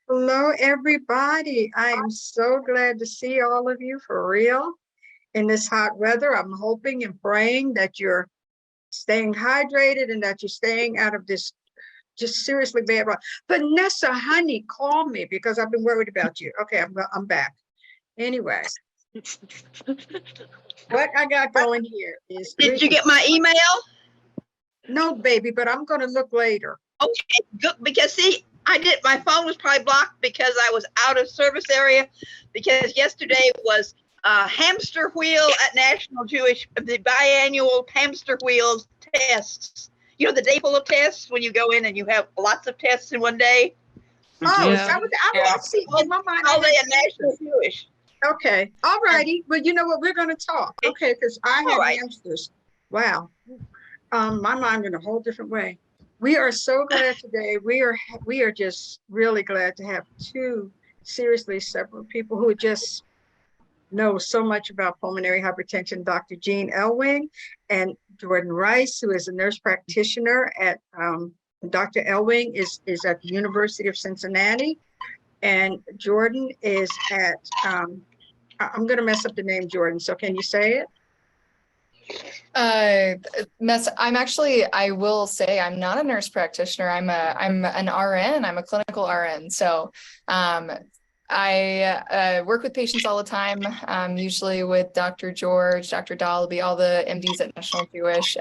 Hello, everybody. I am so glad to see all of you for real in this hot weather. I'm hoping and praying that you're staying hydrated and that you're staying out of this just seriously bad weather. Vanessa, honey, call me because I've been worried about you. Okay, I'm back. Anyway, what I got going here is Did you get my email? no, baby, but I'm going to look later. Okay, good. Because see, my phone was probably blocked because I was out of service area because yesterday was hamster wheel at National Jewish, the biannual hamster wheel tests. You know, the day full of tests when you go in and you have lots of tests in one day. Oh, Yeah. I was see in my mind. All day at National Jewish. Okay, all righty. But you know what? We're going to talk. Okay, because I have hamsters. Wow. My mind in a whole different way. We are so glad today. We are just really glad to have two seriously separate people who just know so much about pulmonary hypertension, Dr. Jean Elwing and Jordin Rice, who is a nurse practitioner at Dr. Elwing is at the University of Cincinnati, and Jordin is at I'm going to mess up the name, Jordin. So can you say it? I will say I'm not a nurse practitioner. I'm an RN. I'm a clinical RN. So I work with patients all the time, usually with Dr. George, Dr. Dallaby, all the MDs at National Jewish,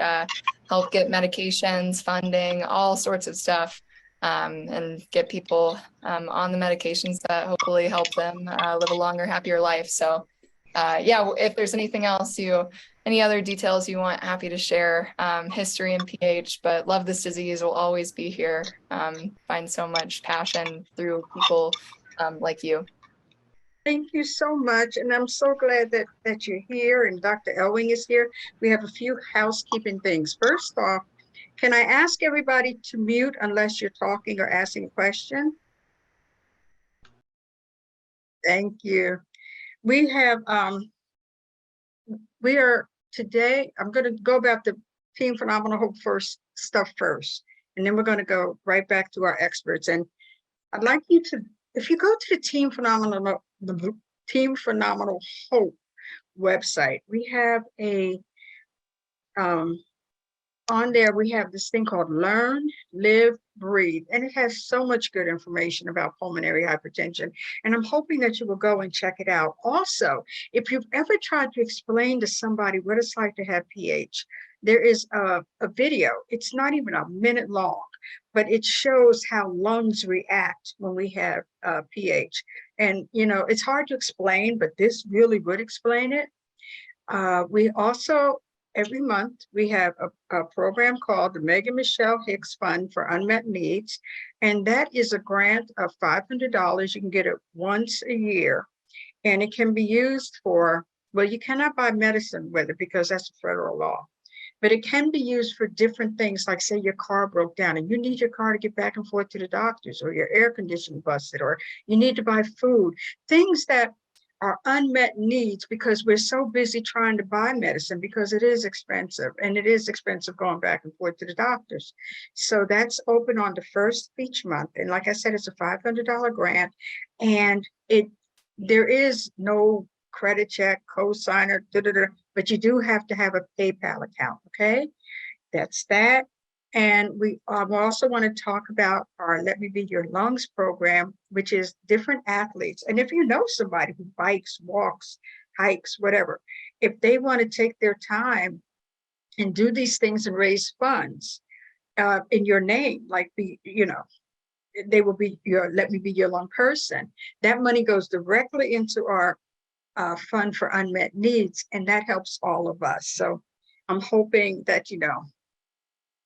help get medications, funding, all sorts of stuff, and get people on the medications that hopefully help them live a longer, happier life. So yeah, if there's anything else any other details you want, happy to share, history and PH, but love this disease, will always be here. Find so much passion through people like you. Thank you so much. And I'm so glad that you're here and Dr. Elwing is here. We have a few housekeeping things. First off, can I ask everybody to mute unless you're talking or asking a question? Thank you. We have, today, I'm going to go about the Team Phenomenal Hope first, and then we're going to go right back to our experts. And I'd like you to, if you go to the Team Phenomenal Hope website, we have on there, we have this thing called Learn, Live, Breathe, and it has so much good information about pulmonary hypertension. And I'm hoping that you will go and check it out. Also, if you've ever tried to explain to somebody what it's like to have PH, there is a video. It's not even a minute long, but it shows how lungs react when we have PH. And, you know, it's hard to explain, but this really would explain it. We also, every month, we have a program called the Megan Michelle Hicks Fund for Unmet Needs. And that is a grant of $500. You can get it once a year. And it can be used for, well, you cannot buy medicine with it because that's a federal law. But it can be used for different things, like say your car broke down and you need your car to get back and forth to the doctors, or your air conditioning busted, or you need to buy food, things that are unmet needs because we're so busy trying to buy medicine because it is expensive, and it is expensive going back and forth to the doctors. So that's open on the first of each month. And like I said, it's a $500 grant, and there is no credit check, cosigner, but you do have to have a PayPal account, okay? That's that. And we also want to talk about our Let Me Be Your Lungs program, which is different athletes. And if you know somebody who bikes, walks, hikes, whatever, if they want to take their time and do these things and raise funds in your name, like they will be your Let Me Be Your Lung person. That money goes directly into our fund for unmet needs, and that helps all of us. So I'm hoping that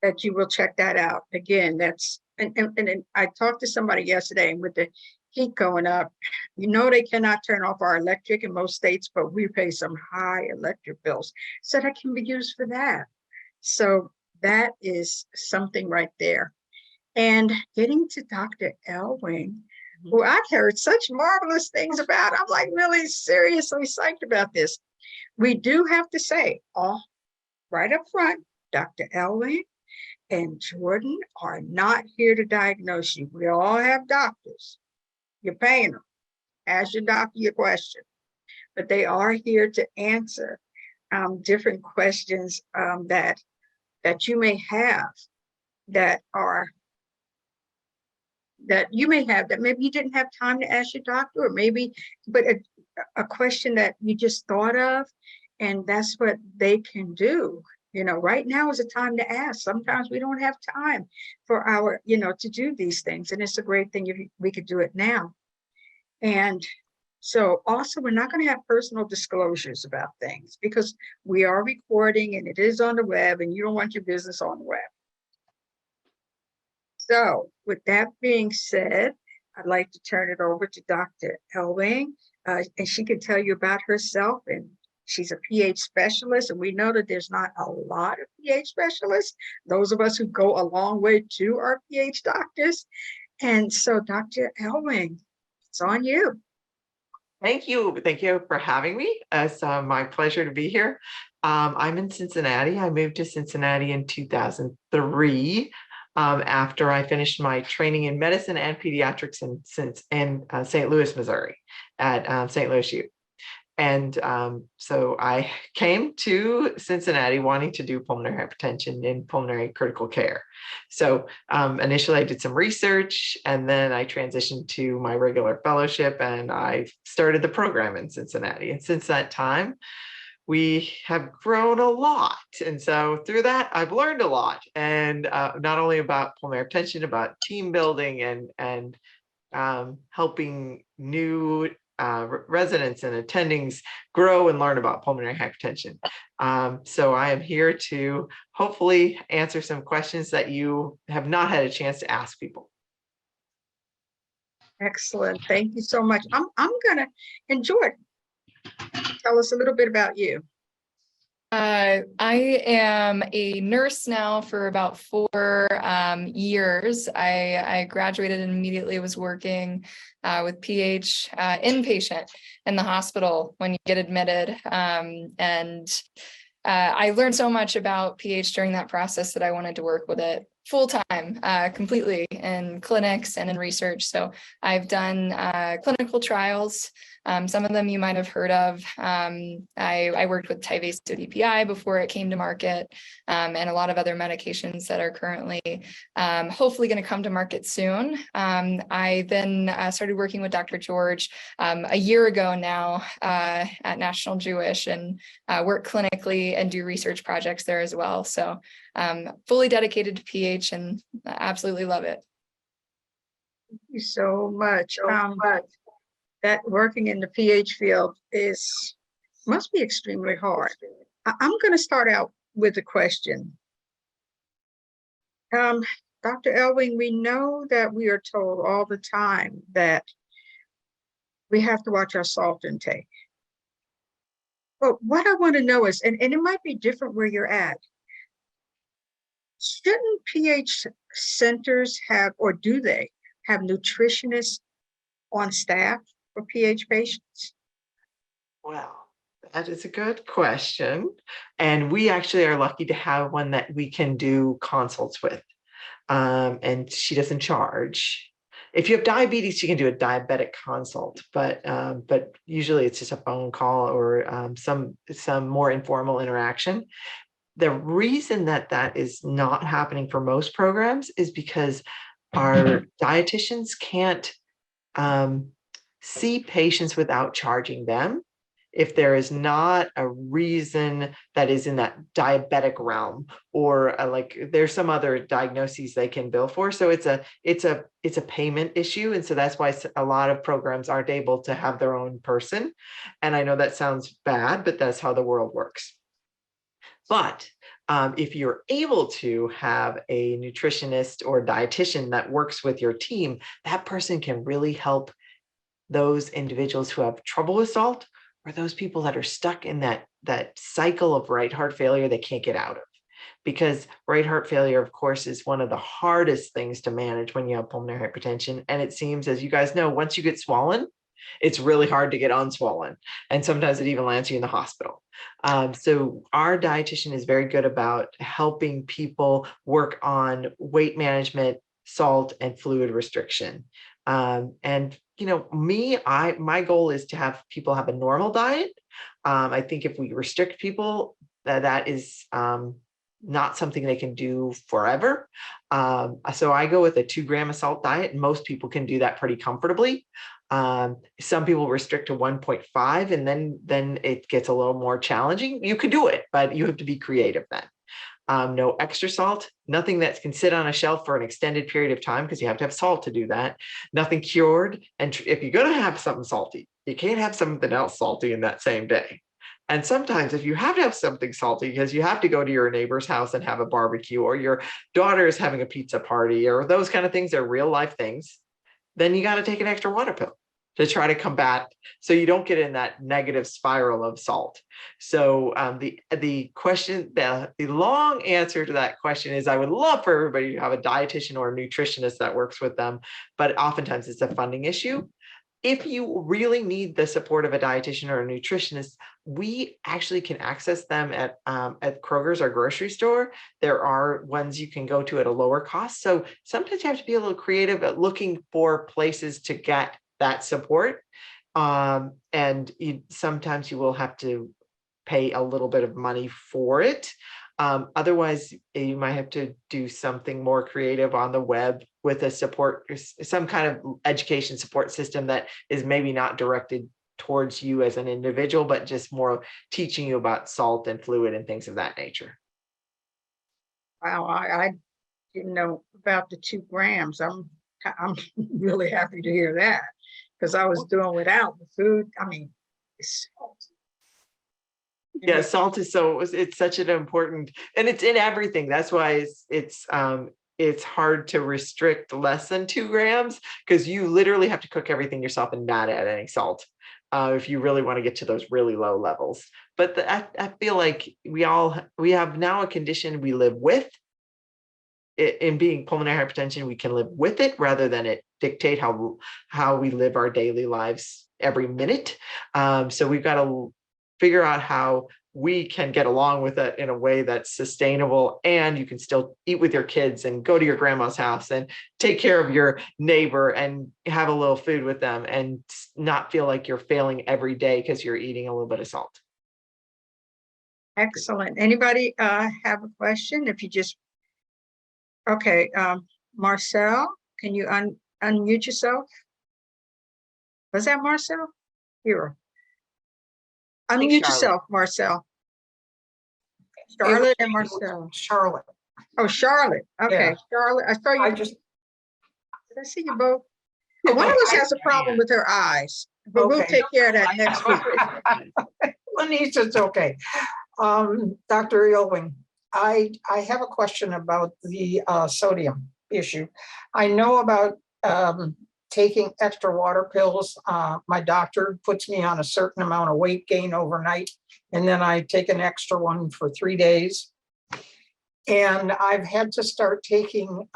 that you will check that out. Again, that's and I talked to somebody yesterday, and with the heat going up, they cannot turn off our electric in most states, but we pay some high electric bills, so that can be used for that. So that is something right there. And getting to Dr. Elwing, who I've heard such marvelous things about. I'm like really seriously psyched about this. We do have to say, right up front, Dr. Elwing and Jordin are not here to diagnose you. We all have doctors. You're paying them. Ask your doctor your question. But they are here to answer different questions that you may have that you may have that maybe you didn't have time to ask your doctor, or maybe, but a question that you just thought of, and that's what they can do. Right now is a time to ask. Sometimes we don't have time for to do these things, and it's a great thing if we could do it now. And so also, we're not going to have personal disclosures about things because we are recording and it is on the web, and you don't want your business on the web. So with that being said, I'd like to turn it over to Dr. Elwing, and she can tell you about herself. And she's a pH specialist, and we know that there's not a lot of pH specialists. Those of us who go a long way to our pH doctors. And so, Dr. Elwing, it's on you. Thank you. Thank you for having me. It's my pleasure to be here. I'm in Cincinnati. I moved to Cincinnati in 2003 after I finished my training in medicine and pediatrics in St. Louis, Missouri at St. Louis U. And so I came to Cincinnati wanting to do pulmonary hypertension in pulmonary critical care. So initially I did some research, and then I transitioned to my regular fellowship, and I started the program in Cincinnati. And since that time, we have grown a lot. And so through that, I've learned a lot, and not only about pulmonary hypertension, about team building and helping new residents and attendings grow and learn about pulmonary hypertension. So I am here to hopefully answer some questions that you have not had a chance to ask people. Excellent. Thank you so much. I'm gonna enjoy it. Tell us a little bit about you. I am a nurse now for about 4 years. I graduated and immediately was working with pH inpatient in the hospital when you get admitted. And I learned so much about pH during that process that I wanted to work with it full time, completely in clinics and in research. So I've done clinical trials. Some of them you might have heard of. I worked with Tyvaso DPI before it came to market, and a lot of other medications that are currently hopefully going to come to market soon. I then started working with Dr. George a year ago now at National Jewish, and work clinically and do research projects there as well. So fully dedicated to pH and absolutely love it. Thank you so much. That working in the pH field must be extremely hard. I'm going to start out with a question. Dr. Elwing, we know that we are told all the time that we have to watch our salt intake. But what I want to know is, and it might be different where you're at, shouldn't pH centers have, or do they have nutritionists on staff for pH patients? Well, that is a good question. And we actually are lucky to have one that we can do consults with. And she doesn't charge. If you have diabetes, you can do a diabetic consult, but usually it's just a phone call or some more informal interaction. The reason that is not happening for most programs is because our dietitians can't see patients without charging them if there is not a reason that is in that diabetic realm, or like there's some other diagnoses they can bill for. So it's a payment issue. And so that's why a lot of programs aren't able to have their own person. And I know that sounds bad, but that's how the world works. But if you're able to have a nutritionist or dietitian that works with your team, that person can really help those individuals who have trouble with salt, or those people that are stuck in that cycle of right heart failure they can't get out of. Because right heart failure, of course, is one of the hardest things to manage when you have pulmonary hypertension. And it seems, as you guys know, once you get swollen, it's really hard to get unswollen. And sometimes it even lands you in the hospital. So our dietitian is very good about helping people work on weight management, salt, and fluid restriction. And my goal is to have people have a normal diet. I think if we restrict people, that is not something they can do forever. So I go with a 2 gram of salt diet, and most people can do that pretty comfortably. Some people restrict to 1.5, and then it gets a little more challenging. You can do it, but you have to be creative then. No extra salt, nothing that can sit on a shelf for an extended period of time, because you have to have salt to do that. Nothing cured. And if you're going to have something salty, you can't have something else salty in that same day. And sometimes if you have to have something salty because you have to go to your neighbor's house and have a barbecue, or your daughter is having a pizza party, or those kind of things, they're real life things, then you got to take an extra water pill to try to combat, so you don't get in that negative spiral of salt. So the question, the long answer to that question is, I would love for everybody to have a dietitian or a nutritionist that works with them, but oftentimes it's a funding issue. If you really need the support of a dietitian or a nutritionist, we actually can access them at Kroger's, our grocery store. There are ones you can go to at a lower cost. So sometimes you have to be a little creative at looking for places to get that support. And sometimes you will have to pay a little bit of money for it. Otherwise, you might have to do something more creative on the web with a support, some kind of education support system that is maybe not directed towards you as an individual, but just more teaching you about salt and fluid and things of that nature. Wow, I didn't know about the 2 grams. I'm really happy to hear that, because I was doing without the food. I mean, it's salt. Yeah, salt is it's such an important, and it's in everything. That's why it's hard to restrict less than 2 grams, because you literally have to cook everything yourself and not add any salt if you really want to get to those really low levels. But I feel like we have now a condition we live with. In being pulmonary hypertension, we can live with it rather than it dictate how we live our daily lives every minute. So we've got to figure out how we can get along with it in a way that's sustainable, and you can still eat with your kids and go to your grandma's house and take care of your neighbor and have a little food with them, and not feel like you're failing every day because you're eating a little bit of salt. Excellent. Anybody have a question? If you just, okay, Marcel, can you unmute yourself? Was that Marcel? Here. Unmute yourself, Marcel. Charlotte and Marcel. Charlotte. Oh, Charlotte. Okay, Yeah. Charlotte. I saw you. Did I see you both? One of us has a problem with her eyes, but we'll take care of that next week. Lenise, it's okay. Dr. Elwing, I have a question about the sodium issue. I know about taking extra water pills. My doctor puts me on a certain amount of weight gain overnight, and then I take an extra one for 3 days. And I've had to start taking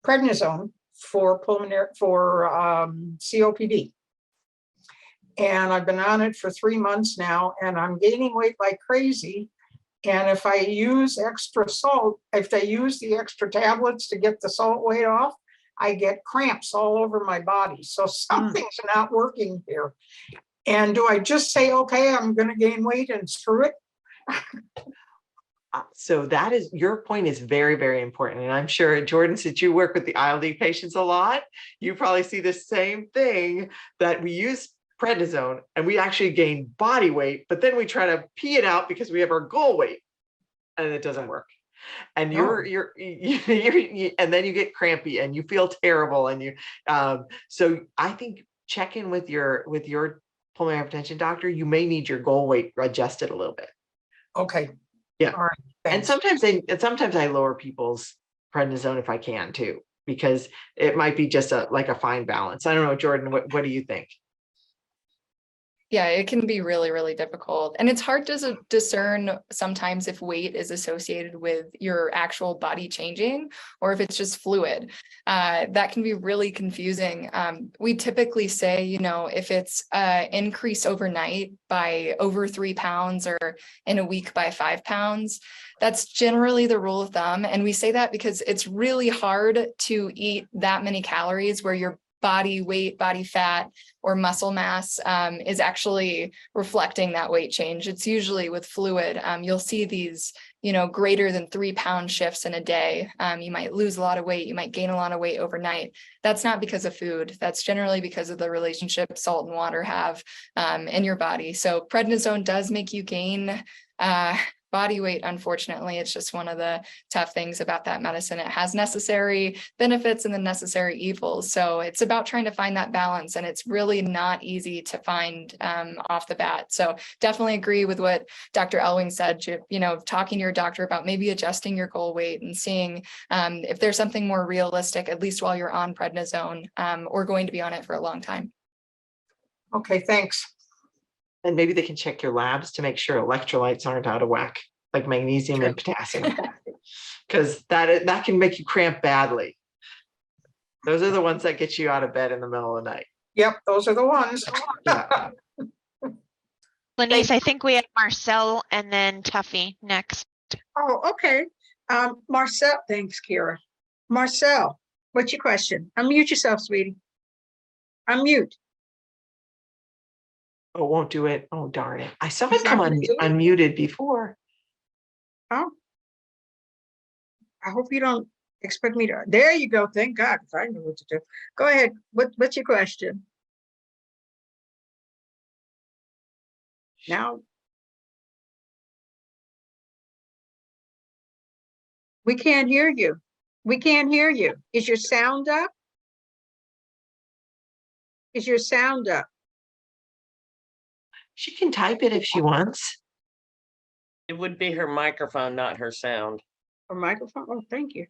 prednisone for COPD. And I've been on it for 3 months now, and I'm gaining weight like crazy. And if I use extra salt, if I use the extra tablets to get the salt weight off, I get cramps all over my body. So something's not working here. And do I just say, okay, I'm going to gain weight and screw it? So that is, your point is very, very important. And I'm sure, Jordin, since you work with the ILD patients a lot, you probably see the same thing, that we use prednisone and we actually gain body weight, but then we try to pee it out because we have our goal weight and it doesn't work. And you're and then you get crampy and you feel terrible. And so I think check in with your pulmonary hypertension doctor. You may need your goal weight adjusted a little bit. Okay. Yeah. All right. And sometimes I lower people's prednisone if I can too, because it might be just like a fine balance. I don't know, Jordin, what do you think? Yeah, it can be really, really difficult. And it's hard to discern sometimes if weight is associated with your actual body changing or if it's just fluid. That can be really confusing. We typically say, if it's increase overnight by over 3 pounds or in a week by 5 pounds, that's generally the rule of thumb. And we say that because it's really hard to eat that many calories where your body weight, body fat, or muscle mass is actually reflecting that weight change. It's usually with fluid. You'll see these, greater than 3-pound shifts in a day. You might lose a lot of weight. You might gain a lot of weight overnight. That's not because of food. That's generally because of the relationship salt and water have in your body. So prednisone does make you gain body weight. Unfortunately, it's just one of the tough things about that medicine. It has necessary benefits and the necessary evils. So it's about trying to find that balance, and it's really not easy to find off the bat. So definitely agree with what Dr. Elwing said, talking to your doctor about maybe adjusting your goal weight and seeing if there's something more realistic, at least while you're on prednisone or going to be on it for a long time. Okay, thanks. And maybe they can check your labs to make sure electrolytes aren't out of whack, like magnesium and potassium, because that can make you cramp badly. Those are the ones that get you out of bed in the middle of the night. Yep, those are the ones. Yeah. Lenise, I think we have Marcel and then Tuffy next. Oh, okay. Marcel, thanks, Kira. Marcel, what's your question? Unmute yourself, sweetie. Unmute. Oh, won't do it. Oh, darn it. I saw It's it come not gonna do it? unmuted before. Oh. I hope you don't expect me to. There you go. Thank God, because I know what to do. Go ahead. What's your question? Now. We can't hear you. We can't hear you. Is your sound up? Is your sound up? She can type it if she wants. It would be her microphone, not her sound. Or microphone? Oh, thank you.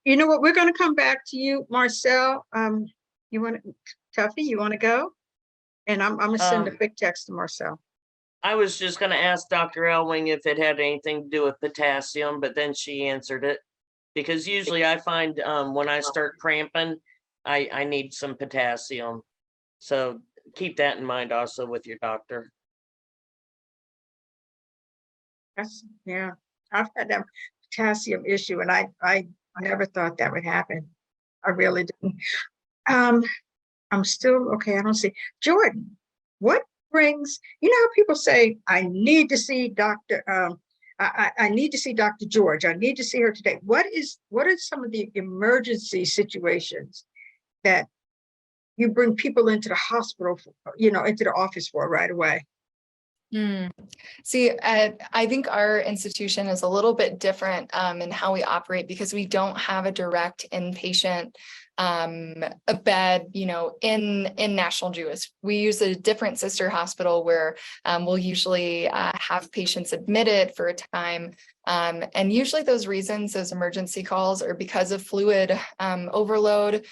You know what? We're going to come back to you, Marcel. You want to, Tuffy, you want to go? And I'm going to send a quick text to Marcel. I was just going to ask Dr. Elwing if it had anything to do with potassium, but then she answered it. Because usually I find when I start cramping, I need some potassium. So keep that in mind also with your doctor. Yeah, I've had that potassium issue, and I never thought that would happen. I really didn't. I'm still okay. I don't see Jordin. What brings, how people say, I need to see Dr. I need to see Dr. George. I need to see her today. What are some of the emergency situations that you bring people into the hospital, into the office for right away? See, I think our institution is a little bit different in how we operate because we don't have a direct inpatient a bed, in National Jewish. We use a different sister hospital where we'll usually have patients admitted for a time. And usually those reasons, those emergency calls are because of fluid overload.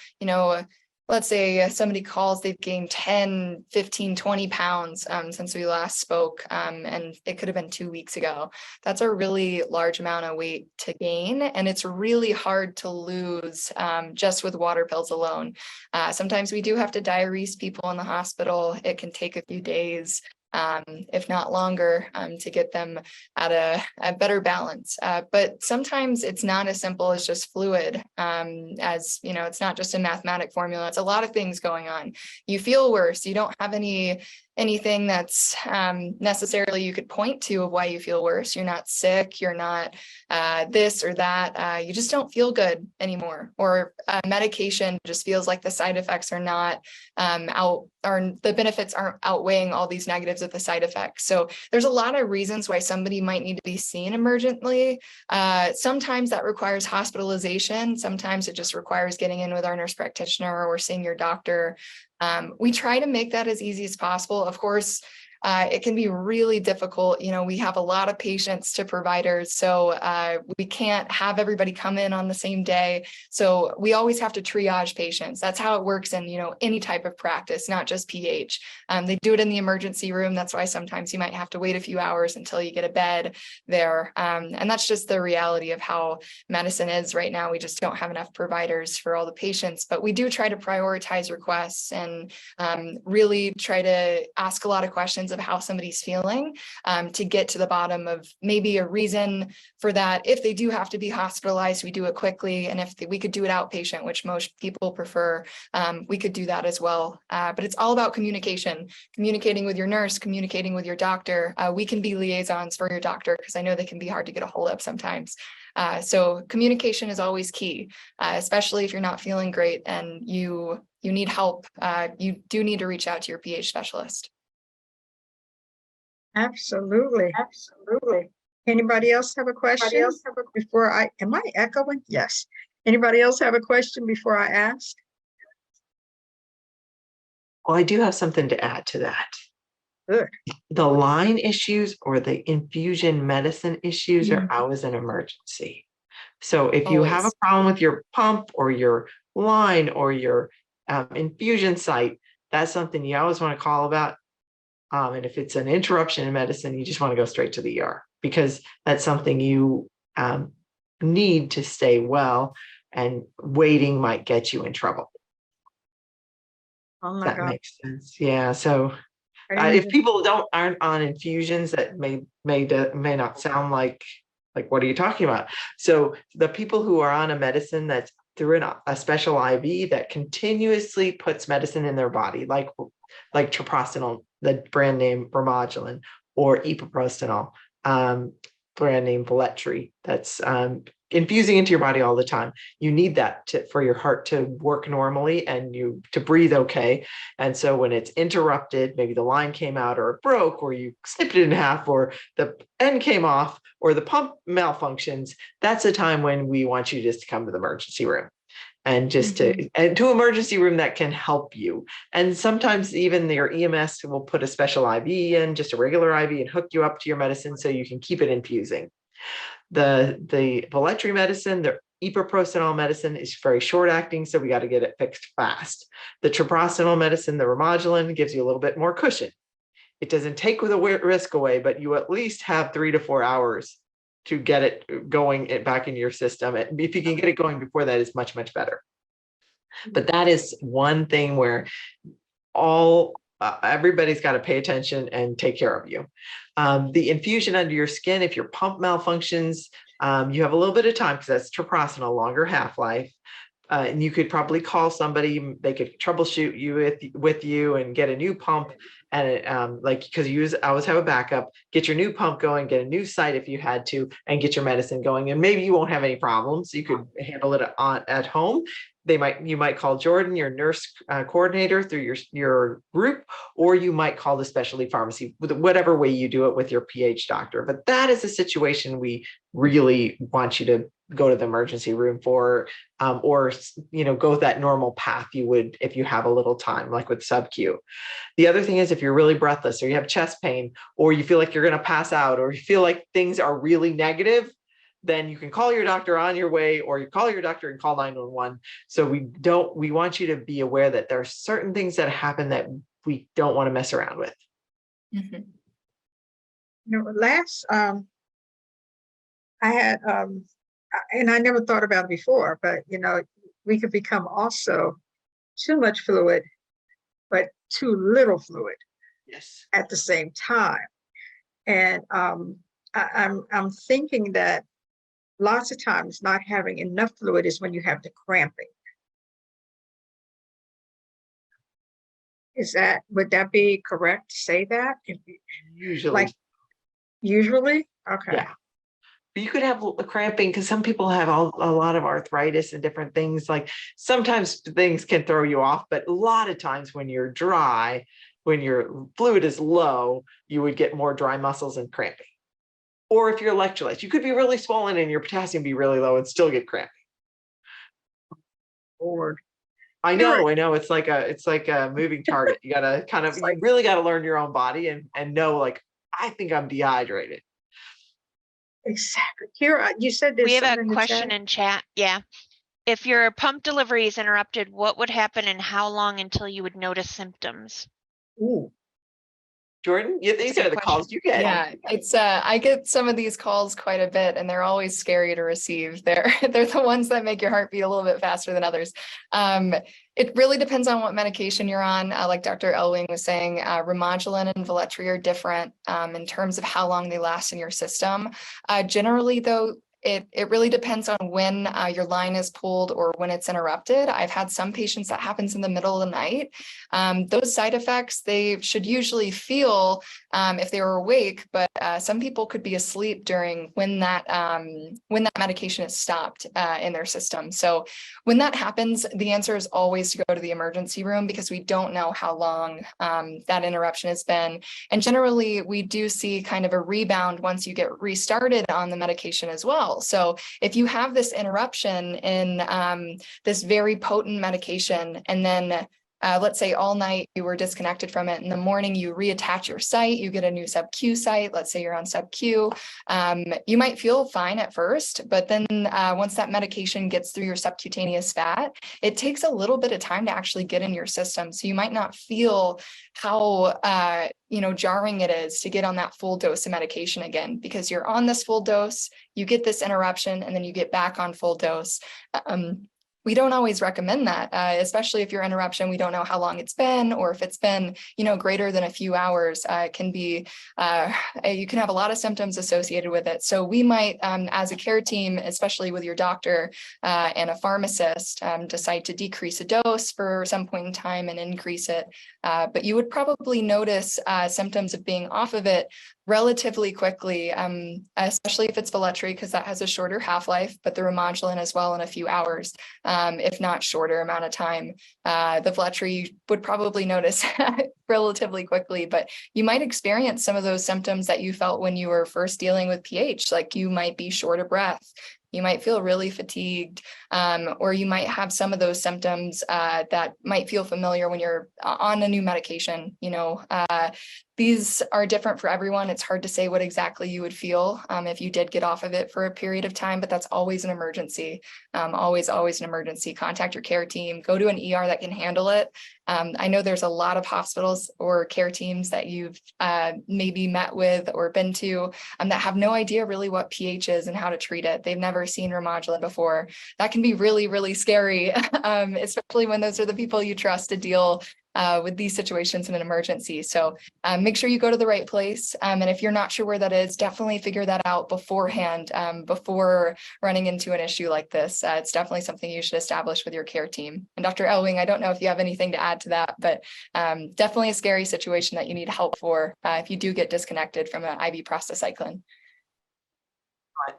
Let's say somebody calls, they've gained 10, 15, 20 pounds since we last spoke, and it could have been 2 weeks ago. That's a really large amount of weight to gain, and it's really hard to lose just with water pills alone. Sometimes we do have to diurese people in the hospital. It can take a few days, if not longer, to get them at a better balance. But sometimes it's not as simple as just fluid, it's not just a mathematic formula. It's a lot of things going on. You feel worse. You don't have anything that's necessarily you could point to of why you feel worse. You're not sick. You're not this or that. You just don't feel good anymore. Or medication just feels like the side effects are not or the benefits aren't outweighing all these negatives of the side effects. So there's a lot of reasons why somebody might need to be seen emergently. Sometimes that requires hospitalization. Sometimes it just requires getting in with our nurse practitioner or seeing your doctor. We try to make that as easy as possible. Of course, it can be really difficult. We have a lot of patients to providers, so we can't have everybody come in on the same day. So we always have to triage patients. That's how it works in, any type of practice, not just PH. They do it in the emergency room. That's why sometimes you might have to wait a few hours until you get a bed there. And that's just the reality of how medicine is right now. We just don't have enough providers for all the patients, but we do try to prioritize requests and really try to ask a lot of questions of how somebody's feeling, to get to the bottom of maybe a reason for that. If they do have to be hospitalized, we do it quickly. And if we could do it outpatient, which most people prefer, we could do that as well. But it's all about communication, communicating with your nurse, communicating with your doctor. We can be liaisons for your doctor because I know they can be hard to get a hold of sometimes. So communication is always key, especially if you're not feeling great and you need help. You do need to reach out to your PH specialist. Absolutely. Absolutely. Anybody else have a question? Before am I echoing? Yes. Anybody else have a question before I ask? Well, I do have something to add to that. Good. The line issues or the infusion medicine issues are always an emergency. So if you have a Always. problem with your pump or your line or your infusion site, that's something you always want to call about. And if it's an interruption in medicine, you just want to go straight to the ER because that's something you need to stay well, and waiting might get you in trouble. Oh my That God. makes sense. Yeah. So I didn't if even- people aren't on infusions, that may not sound like what are you talking about? So the people who are on a medicine that's through a special IV that continuously puts medicine in their body, like treprostinil, the brand name Remodulin, or epoprostenol, brand name Veletri, that's infusing into your body all the time. You need that for your heart to work normally and you to breathe okay. And so when it's interrupted, maybe the line came out or it broke, or you snipped it in half, or the end came off, or the pump malfunctions, that's a time when we want you just to come to the emergency room. And just to emergency room that can help you. And sometimes even your EMS will put a special IV in, just a regular IV, and hook you up to your medicine so you can keep it infusing. The Veletri medicine, the epoprostenol medicine, is very short acting, so we got to get it fixed fast. The treprostinil medicine, the Remodulin, gives you a little bit more cushion. It doesn't take the risk away, but you at least have 3 to 4 hours to get it going back in your system. And if you can get it going before that, is much, much better. But that is one thing where everybody's got to pay attention and take care of you. The infusion under your skin, if your pump malfunctions, you have a little bit of time because that's treprostinil, longer half-life. And you could probably call somebody, they could troubleshoot you with you and get a new pump. And because you always have a backup, get your new pump going, get a new site if you had to, and get your medicine going. And maybe you won't have any problems. You could handle it at home. You might call Jordin, your nurse coordinator, through your group, or you might call the specialty pharmacy, whatever way you do it with your PH doctor. But that is a situation we really want you to go to the emergency room for, or go with that normal path you would if you have a little time, like with sub-Q. The other thing is, if you're really breathless, or you have chest pain, or you feel like you're going to pass out, or you feel like things are really negative, then you can call your doctor on your way, or you call your doctor and call 911. So we want you to be aware that there are certain things that happen that we don't want to mess around with. Last, I had, and I never thought about it before, but we could become also too much fluid, but too little fluid. Yes. At the same time. And I'm thinking that lots of times not having enough fluid is when you have the cramping. Would that be correct to say that? Usually. Usually? Okay. Yeah. But you could have a cramping because some people have a lot of arthritis and different things. Like sometimes things can throw you off, but a lot of times when you're dry, when your fluid is low, you would get more dry muscles and cramping. Or if your electrolytes, you could be really swollen and your potassium be really low and still get cramping. Lord. I know. It's like a moving target. You gotta you really gotta learn your own body and know, like, I think I'm dehydrated. Exactly. Here, you said there's We have something a in the question chat. in chat. Yeah. If your pump delivery is interrupted, what would happen and how long until you would notice symptoms? Ooh. Jordin, these are the calls you get. Yeah, it's I get some of these calls quite a bit, and they're always scary to receive. They're the ones that make your heart beat a little bit faster than others. It really depends on what medication you're on. Like Dr. Elwing was saying, Remodulin and Velletri are different in terms of how long they last in your system. Generally, though, it really depends on when your line is pulled or when it's interrupted. I've had some patients that happens in the middle of the night. Those side effects, they should usually feel if they were awake, but some people could be asleep during when that medication is stopped in their system. So when that happens, the answer is always to go to the emergency room because we don't know how long that interruption has been. And generally, we do see kind of a rebound once you get restarted on the medication as well. So if you have this interruption in this very potent medication, and then let's say all night you were disconnected from it, in the morning you reattach your site, you get a new sub-Q site, let's say you're on sub-Q, you might feel fine at first, but then once that medication gets through your subcutaneous fat, it takes a little bit of time to actually get in your system. So you might not feel how jarring it is to get on that full dose of medication again, because you're on this full dose, you get this interruption, and then you get back on full dose. We don't always recommend that, especially if your interruption, we don't know how long it's been, or if it's been, greater than a few hours, it can be, you can have a lot of symptoms associated with it. So we might, as a care team, especially with your doctor and a pharmacist, decide to decrease a dose for some point in time and increase it. But you would probably notice symptoms of being off of it relatively quickly, especially if it's Velletri, because that has a shorter half-life, but the Remodulin as well in a few hours, if not shorter amount of time. The Velletri would probably notice relatively quickly, but you might experience some of those symptoms that you felt when you were first dealing with pH, like you might be short of breath. You might feel really fatigued, or you might have some of those symptoms that might feel familiar when you're on a new medication. These are different for everyone. It's hard to say what exactly you would feel if you did get off of it for a period of time, but that's always an emergency. Always an emergency. Contact your care team. Go to an ER that can handle it. I know there's a lot of hospitals or care teams that you've maybe met with or been to that have no idea really what pH is and how to treat it. They've never seen Remodulin before. That can be really, really scary, especially when those are the people you trust to deal with these situations in an emergency. So make sure you go to the right place. And if you're not sure where that is, definitely figure that out beforehand, before running into an issue like this. It's definitely something you should establish with your care team. And Dr. Elwing, I don't know if you have anything to add to that, but definitely a scary situation that you need help for if you do get disconnected from an IV prostacyclin.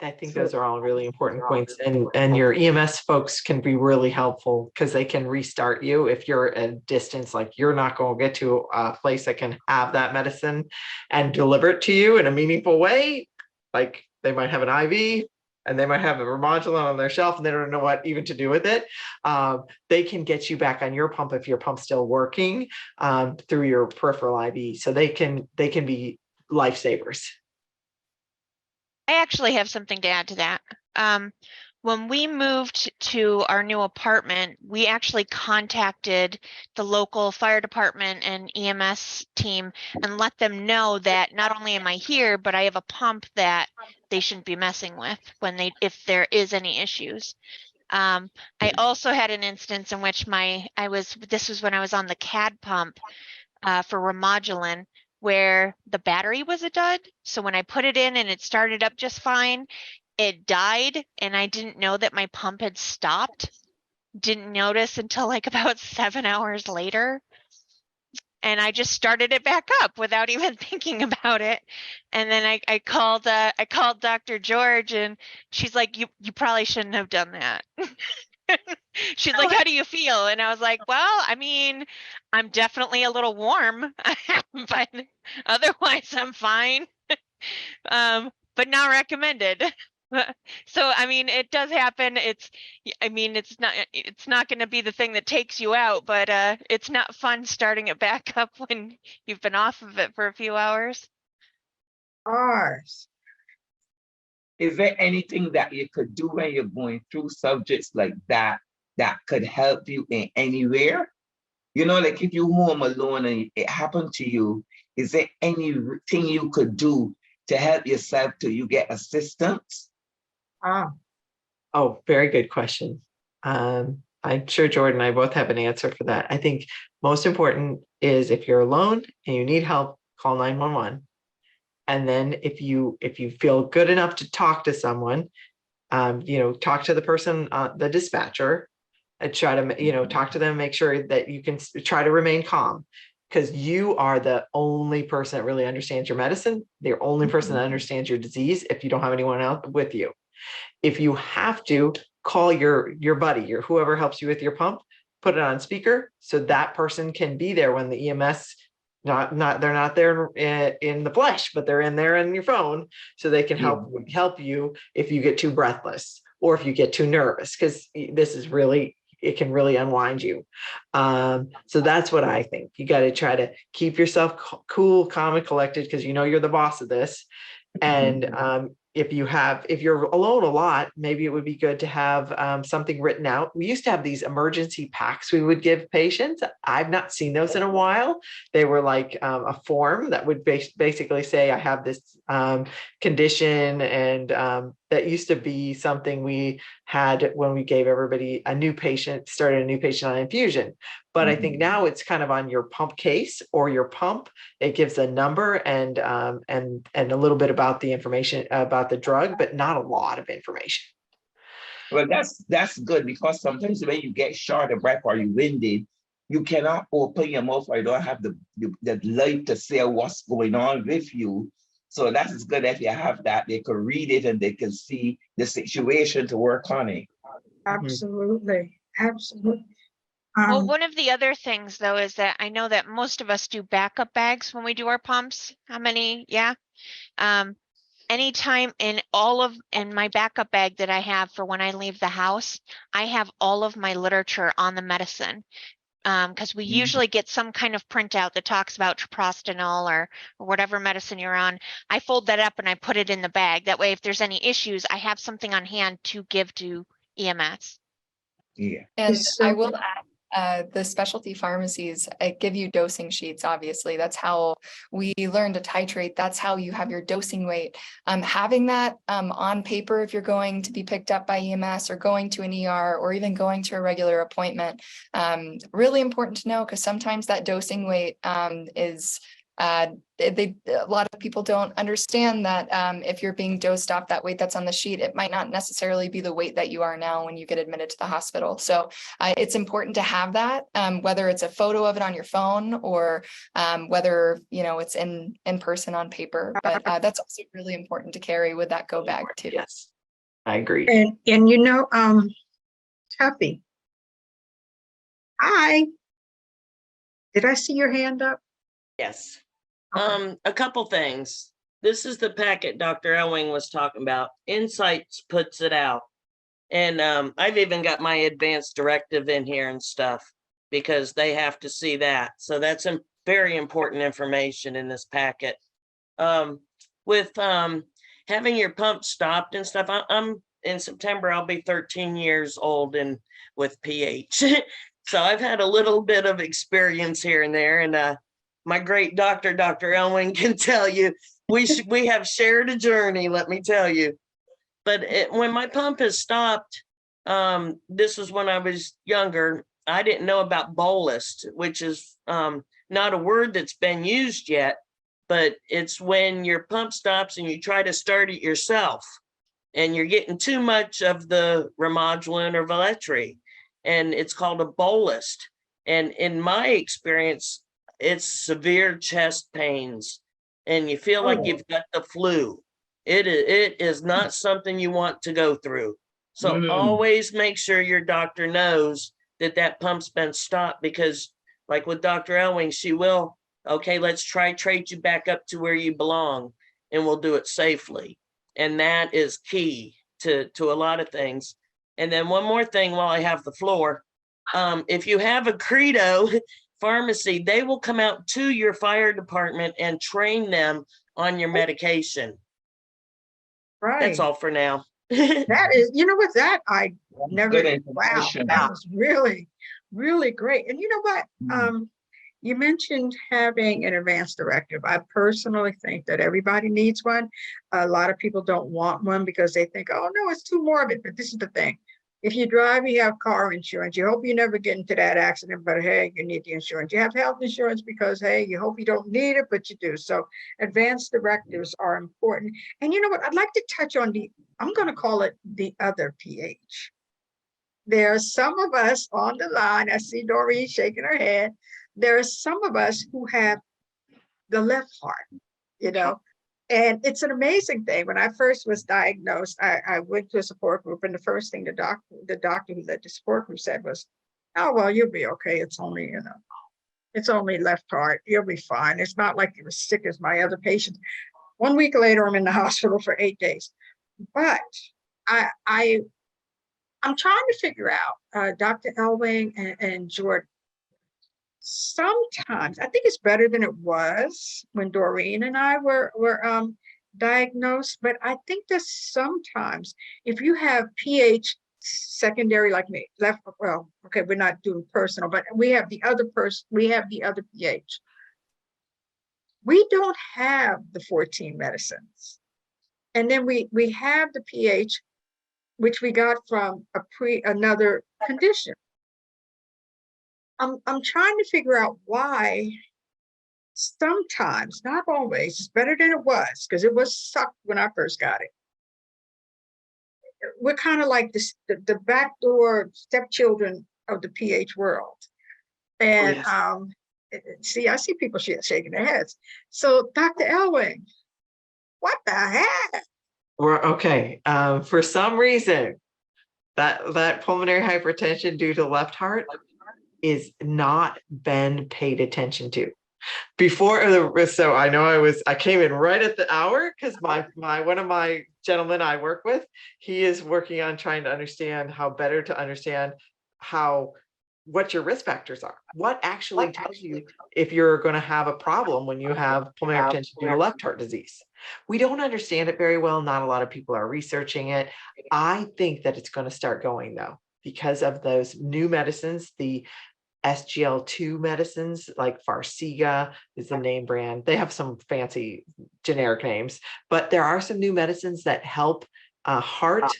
I think those are all really important points, and your EMS folks can be really helpful because they can restart you if you're at a distance, like you're not going to get to a place that can have that medicine and deliver it to you in a meaningful way. Like they might have an IV and they might have a Remodulin on their shelf and they don't know what even to do with it. They can get you back on your pump if your pump's still working through your peripheral IV. So they can be lifesavers. I actually have something to add to that. When we moved to our new apartment, we actually contacted the local fire department and EMS team and let them know that not only am I here, but I have a pump that they shouldn't be messing with if there is any issues. I also had an instance in which this was when I was on the CAD pump for Remodulin, where the battery was a dud. So when I put it in and it started up just fine, it died and I didn't know that my pump had stopped. Didn't notice until like about 7 hours later. And I just started it back up without even thinking about it. And then I called Dr. George and she's like, you probably shouldn't have done that. She's like, how do you feel? And I was like, well, I mean, I'm definitely a little warm, but otherwise I'm fine. But not recommended. So, I mean, it does happen. It's not going to be the thing that takes you out, but it's not fun starting it back up when you've been off of it for a few hours. Ours. Is there anything that you could do when you're going through subjects like that could help you in anywhere? Like if you're home alone and it happened to you, Is there anything you could do to help yourself till you get assistance? Ah, Oh, very good question. I'm sure Jordan and I both have an answer for that. I think most important is if you're alone and you need help, call 911. And then if you feel good enough to talk to someone, talk to the person, the dispatcher, and try to, talk to them, make sure that you can try to remain calm, because you are the only person that really understands your medicine, the only person that understands your disease if you don't have anyone else with you. If you have to, call your buddy, your whoever helps you with your pump, put it on speaker so that person can be there when the EMS they're not there in the flesh, but they're in there in your phone, so they can help you if you get too breathless or if you get too nervous, because it can really unwind you. So that's what I think. You got to try to keep yourself cool, calm, and collected, because you're the boss of this. And if you're alone a lot, maybe it would be good to have something written out. We used to have these emergency packs we would give patients. I've not seen those in a while. They were like a form that would basically say, I have this condition. And that used to be something we had when we gave everybody started a new patient on infusion. But I think now it's kind of on your pump case or your pump. It gives a number and a little bit about the information about the drug, but not a lot of information. Well, that's good, because sometimes when you get short of breath or you winded, you cannot open your mouth or you don't have the light to say what's going on with you. So that is good if you have that. They can read it and they can see the situation to work on it. absolutely, absolutely. Well, one of the other things though is that I know that most of us do backup bags when we do our pumps. How many? Yeah. Anytime in my backup bag that I have for when I leave the house, I have all of my literature on the medicine. Because we usually get some kind of printout that talks about treprostinil or whatever medicine you're on. I fold that up and I put it in the bag. That way, if there's any issues, I have something on hand to give to EMS. Yeah. And So- I will add, the specialty pharmacies give you dosing sheets, obviously. That's how we learn to titrate. That's how you have your dosing weight. Having that on paper, if you're going to be picked up by EMS or going to an ER or even going to a regular appointment, really important to know, because sometimes that dosing weight is a lot of people don't understand that if you're being dosed off that weight that's on the sheet, it might not necessarily be the weight that you are now when you get admitted to the hospital. So it's important to have that, whether it's a photo of it on your phone or whether it's in person on paper. But that's also really important to carry with that go bag too. Yes, I agree. And Tuffy. Hi. Did I see your hand up? Yes. Okay. A couple things. This is the packet Dr. Elwing was talking about. Insights puts it out. And I've even got my advanced directive in here and stuff, because they have to see that. So that's very important information in this packet. With having your pump stopped and stuff, I'm in September, I'll be 13 years old and with pH. So I've had a little bit of experience here and there. And my great doctor, Dr. Elwing, can tell you, we have shared a journey, let me tell you. But when my pump has stopped, this was when I was younger, I didn't know about bolus, which is not a word that's been used yet, but it's when your pump stops and you try to start it yourself and you're getting too much of the Remodulin or Velletri, and it's called a bolus. And in my experience, it's severe chest pains and you feel like you've got the flu. It is not something you want to go through. So always make sure your doctor knows that pump's been stopped, because like with Dr. Elwing, she will, okay, let's trade you back up to where you belong and we'll do it safely. And that is key to a lot of things. And then one more thing while I have the floor, if you have a Credo pharmacy, they will come out to your fire department and train them on your medication. Right. That's all for now. That is, that I never, Good wow, information. that was really, really great. And you know what? You mentioned having an advance directive. I personally think that everybody needs one. A lot of people don't want one because they think, oh no, it's too morbid. But this is the thing. If you drive, you have car insurance. You hope you never get into that accident, but hey, you need the insurance. You have health insurance because, hey, you hope you don't need it, but you do. So advance directives are important. And you know what? I'd like to touch on I'm going to call it the other pH. There are some of us on the line. I see Doreen shaking her head. There are some of us who have the left heart, you know, and it's an amazing thing. When I first was diagnosed, I went to a support group, and the first thing the doctor who led the support group said was, "Oh, well, you'll be okay. It's only, it's only left heart. You'll be fine. It's not like you're as sick as my other patients." 1 week later, I'm in the hospital for 8 days. But I'm trying to figure out, Dr. Elwing and Jordin, sometimes I think it's better than it was when Doreen and I were diagnosed, but I think that sometimes if you have pH secondary like me, left, well, okay, we're not doing personal, but we have the other pH. We don't have the 14 medicines. And then we have the pH, which we got from another condition. I'm trying to figure out why sometimes, not always, it's better than it was, because it was sucked when I first got it. We're kind of like this, the backdoor stepchildren of the pH world. And see, I see people shaking their heads. So Dr. Elwing, what the heck? We're okay. For some reason, that pulmonary hypertension due to left heart is not been paid attention to before so I know I came in right at the hour because one of my gentlemen I work with, he is working on trying to understand how better to understand what your risk factors are, what actually tells you if you're going to have a problem when you have pulmonary hypertension due to left heart disease. We don't understand it very well. Not a lot of people are researching it. I think that it's going to start going though, because of those new medicines, the SGL2 medicines like Farxiga is the name brand. They have some fancy generic names, but there are some new medicines that help heart,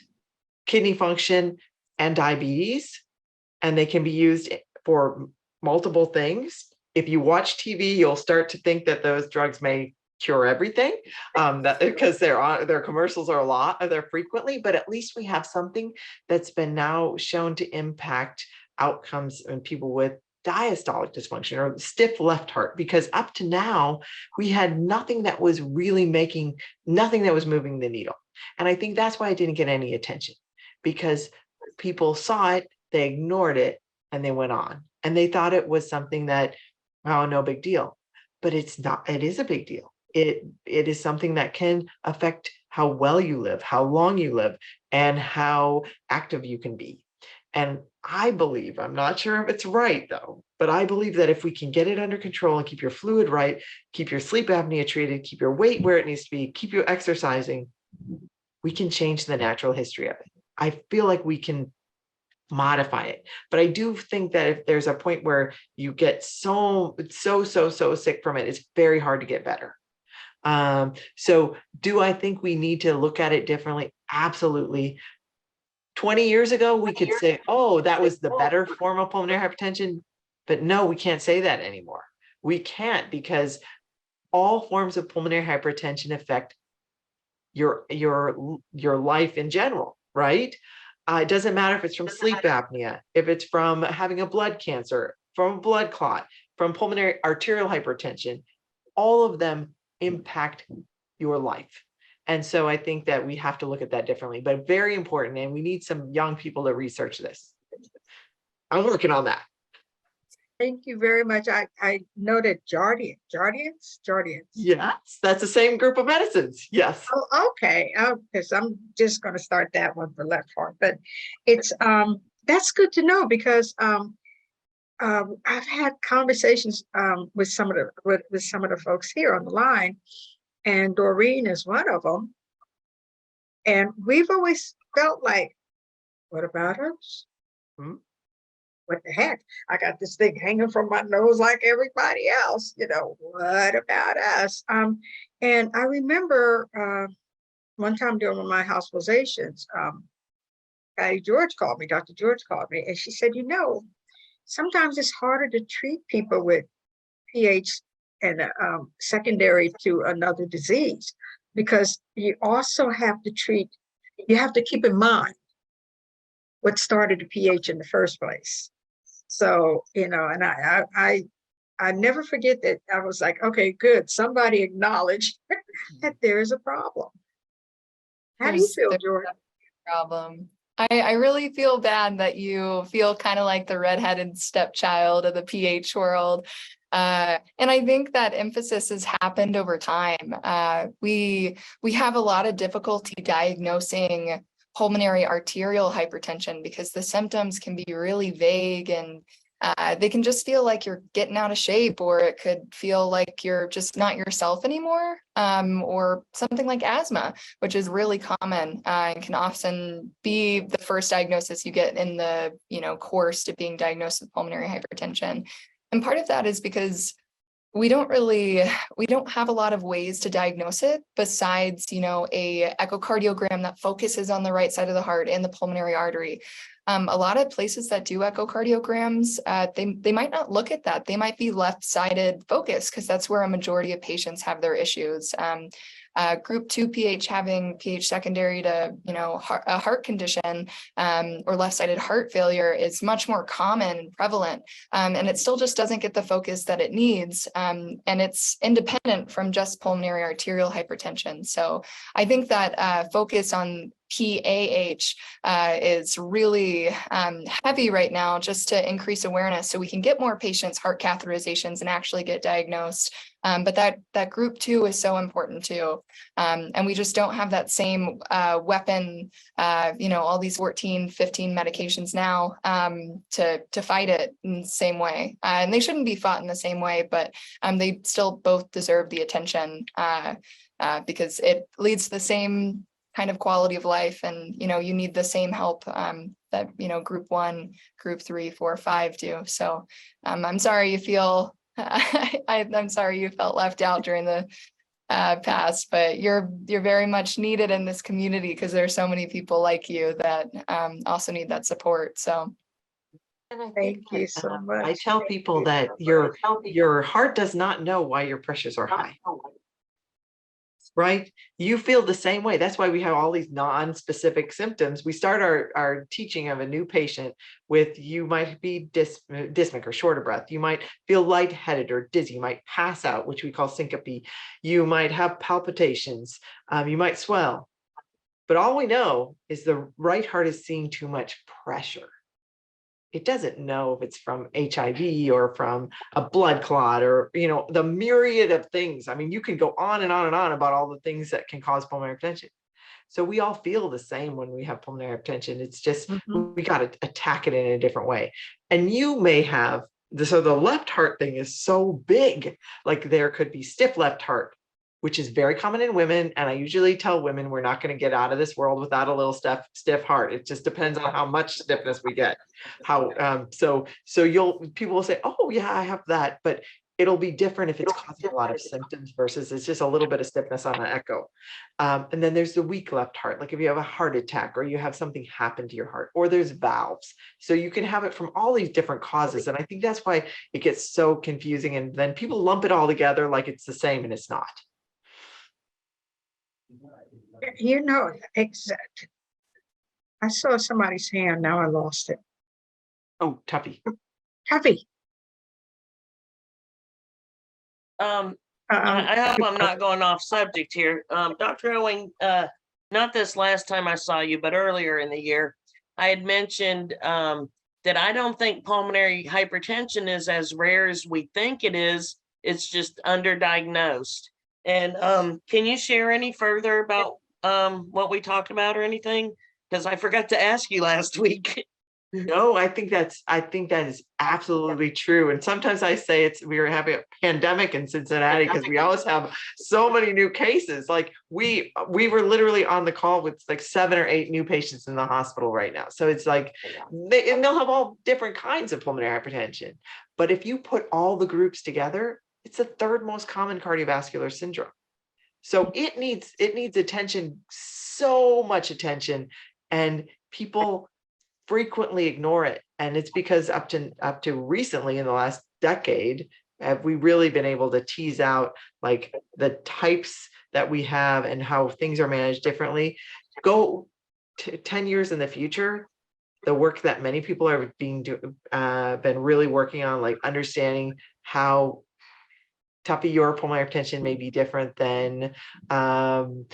kidney function, and diabetes, and they can be used for multiple things. If you watch TV, you'll start to think that those drugs may cure everything, because their commercials are they're frequently, but at least we have something that's been now shown to impact outcomes in people with diastolic dysfunction or stiff left heart, because up to now we had nothing that was moving the needle. And I think that's why it didn't get any attention, because people saw it, they ignored it, and they went on, and they thought it was something that, oh, no big deal. But it's not. It is a big deal. It is something that can affect how well you live, how long you live, and how active you can be. And I believe, I'm not sure if it's right though, but I believe that if we can get it under control and keep your fluid right, keep your sleep apnea treated, keep your weight where it needs to be, keep you exercising, we can change the natural history of it. I feel like we can modify it. But I do think that if there's a point where you get so sick from it, it's very hard to get better. So do I think we need to look at it differently? Absolutely. 20 years ago, we could say, oh, that was the better form of pulmonary hypertension. But no, we can't say that anymore. We can't, because all forms of pulmonary hypertension affect your life in general, right? It doesn't matter if it's from sleep apnea, if it's from having a blood cancer, from a blood clot, from pulmonary arterial hypertension, all of them impact your life. And so I think that we have to look at that differently, but very important. And we need some young people to research this. I'm working on that. Thank you very much. I noted Jordins. Yes, that's the same group of medicines. Yes. Oh, okay. Because I'm just going to start that one for left heart. But it's that's good to know, because I've had conversations with some of the folks here on the line, and Doreen is one of them. And we've always felt like, what about us? what the heck? I got this thing hanging from my nose like everybody else, what about us? And I remember one time during my hospitalizations, Dr. George called me, and she said, sometimes it's harder to treat people with pH and secondary to another disease, because you also have to keep in mind what started the pH in the first place. So, and I never forget that. I was like, okay, good. Somebody acknowledged that there is a problem. How do you feel, There's Jordan? a problem. I really feel bad that you feel kind of like the redheaded stepchild of the pH world. And I think that emphasis has happened over time. We have a lot of difficulty diagnosing pulmonary arterial hypertension because the symptoms can be really vague, and they can just feel like you're getting out of shape, or it could feel like you're just not yourself anymore, or something like asthma, which is really common and can often be the first diagnosis you get in the course to being diagnosed with pulmonary hypertension. And part of that is because we don't have a lot of ways to diagnose it besides, a echocardiogram that focuses on the right side of the heart and the pulmonary artery. A lot of places that do echocardiograms, they might not look at that. They might be left-sided focus because that's where a majority of patients have their issues. Group 2 pH, having pH secondary to a heart condition or left-sided heart failure, is much more common and prevalent, and it still just doesn't get the focus that it needs, and it's independent from just pulmonary arterial hypertension. So I think that focus on PAH is really heavy right now, just to increase awareness so we can get more patients heart catheterizations and actually get diagnosed. But that group 2 is so important too. And we just don't have that same weapon, all these 14, 15 medications now to fight it in the same way. And they shouldn't be fought in the same way, but they still both deserve the attention because it leads to the same kind of quality of life, and you need the same help that group 1, group 3, 4, 5 do. So I'm sorry you feel I'm sorry you felt left out during the past, but you're very much needed in this community because there are so many people like you that also need that support. So And I Thank think you that, so I much. tell people that your heart does not know why your pressures are high. Right? You feel the same way. That's why we have all these non-specific symptoms. We start our teaching of a new patient with, you might be dyspneic or short of breath. You might feel lightheaded or dizzy. You might pass out, which we call syncope. You might have palpitations. You might swell. But all we know is the right heart is seeing too much pressure. It doesn't know if it's from HIV or from a blood clot or, the myriad of things. I mean, you can go on and on and on about all the things that can cause pulmonary hypertension. So we all feel the same when we have pulmonary hypertension. It's just, we got to attack it in a different way. And you may have, so the left heart thing is so big, like there could be stiff left heart, which is very common in women. And I usually tell women, we're not going to get out of this world without a little stiff heart. It just depends on how much stiffness we get. So people will say, oh yeah, I have that, but it'll be different if it's causing a lot of symptoms versus it's just a little bit of stiffness on an echo. And then there's the weak left heart, like if you have a heart attack or you have something happen to your heart, or there's valves. So you can have it from all these different causes. And I think that's why it gets so confusing. And then people lump it all together like it's the same, and it's not. Exactly. I saw somebody's hand. Now I lost it. Oh, Tuppy. Tuppy. I hope I'm not going off subject here. Dr. Elwing, not this last time I saw you, but earlier in the year, I had mentioned that I don't think pulmonary hypertension is as rare as we think it is. It's just underdiagnosed. And can you share any further about what we talked about or anything? Because I forgot to ask you last week. No, I think that is absolutely true. And sometimes I say we were having a pandemic in Cincinnati because we always have so many new cases. Like we were literally on the call with like 7 or 8 new patients in the hospital right now. So it's like and they'll have all different kinds of pulmonary hypertension. But if you put all the groups together, it's the 3rd most common cardiovascular syndrome. So it needs attention, so much attention, and people frequently ignore it. And it's because up to recently, in the last decade, have we really been able to tease out like the types that we have and how things are managed differently. Go 10 years in the future, the work that many people are been really working on, like understanding how Tuffy, your pulmonary hypertension may be different than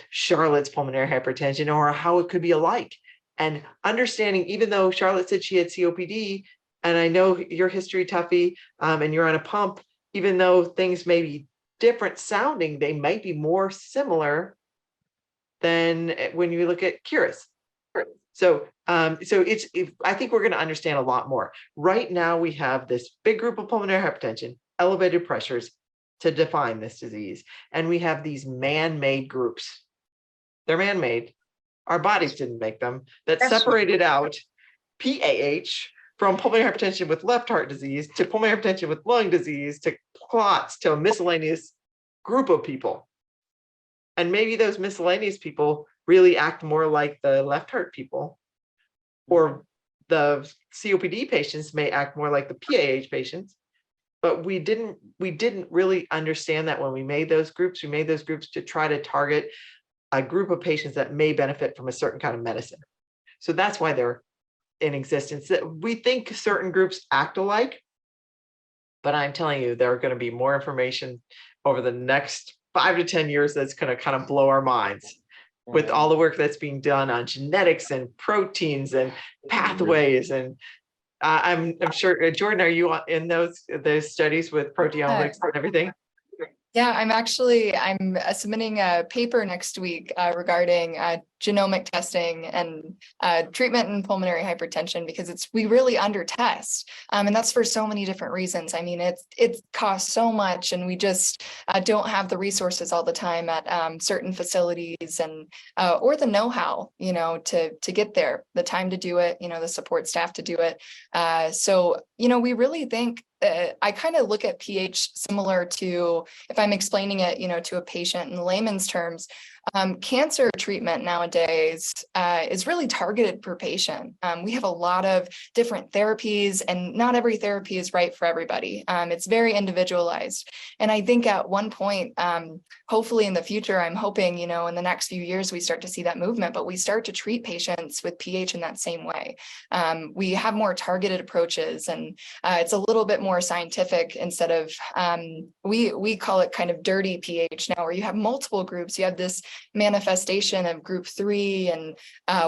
Charlotte's pulmonary hypertension, or how it could be alike. And understanding, even though Charlotte said she had COPD, and I know your history, Tuffy, and you're on a pump, even though things may be different sounding, they might be more similar than when you look at Kira's. So, I think we're going to understand a lot more. Right now, we have this big group of pulmonary hypertension, elevated pressures, to define this disease. And we have these man-made groups. They're man-made. Our bodies didn't make them, that separated out PAH from pulmonary hypertension with left heart disease to pulmonary hypertension with lung disease to clots to a miscellaneous group of people. And maybe those miscellaneous people really act more like the left heart people, or the COPD patients may act more like the PAH patients. But we didn't really understand that when we made those groups. We made those groups to try to target a group of patients that may benefit from a certain kind of medicine. So that's why they're in existence. We think certain groups act alike, but I'm telling you, there are going to be more information over the next 5 to 10 years that's going to kind of blow our minds with all the work that's being done on genetics and proteins and pathways. And I'm sure, Jordin, are you in those studies with proteomics and everything? Yeah, I'm submitting a paper next week regarding genomic testing and treatment in pulmonary hypertension, because we really under test, and that's for so many different reasons. I mean, it costs so much, and we just don't have the resources all the time at certain facilities, and or the know-how, to get there, the time to do it, the support staff to do it. So we really think. I kind of look at pH similar to, if I'm explaining it, to a patient in layman's terms, cancer treatment nowadays is really targeted per patient. We have a lot of different therapies, and not every therapy is right for everybody. It's very individualized. And I think at one point, hopefully in the future, I'm hoping, in the next few years, we start to see that movement, but we start to treat patients with pH in that same way. We have more targeted approaches, and it's a little bit more scientific instead of, we call it kind of dirty pH now, where you have multiple groups. You have this manifestation of group 3 and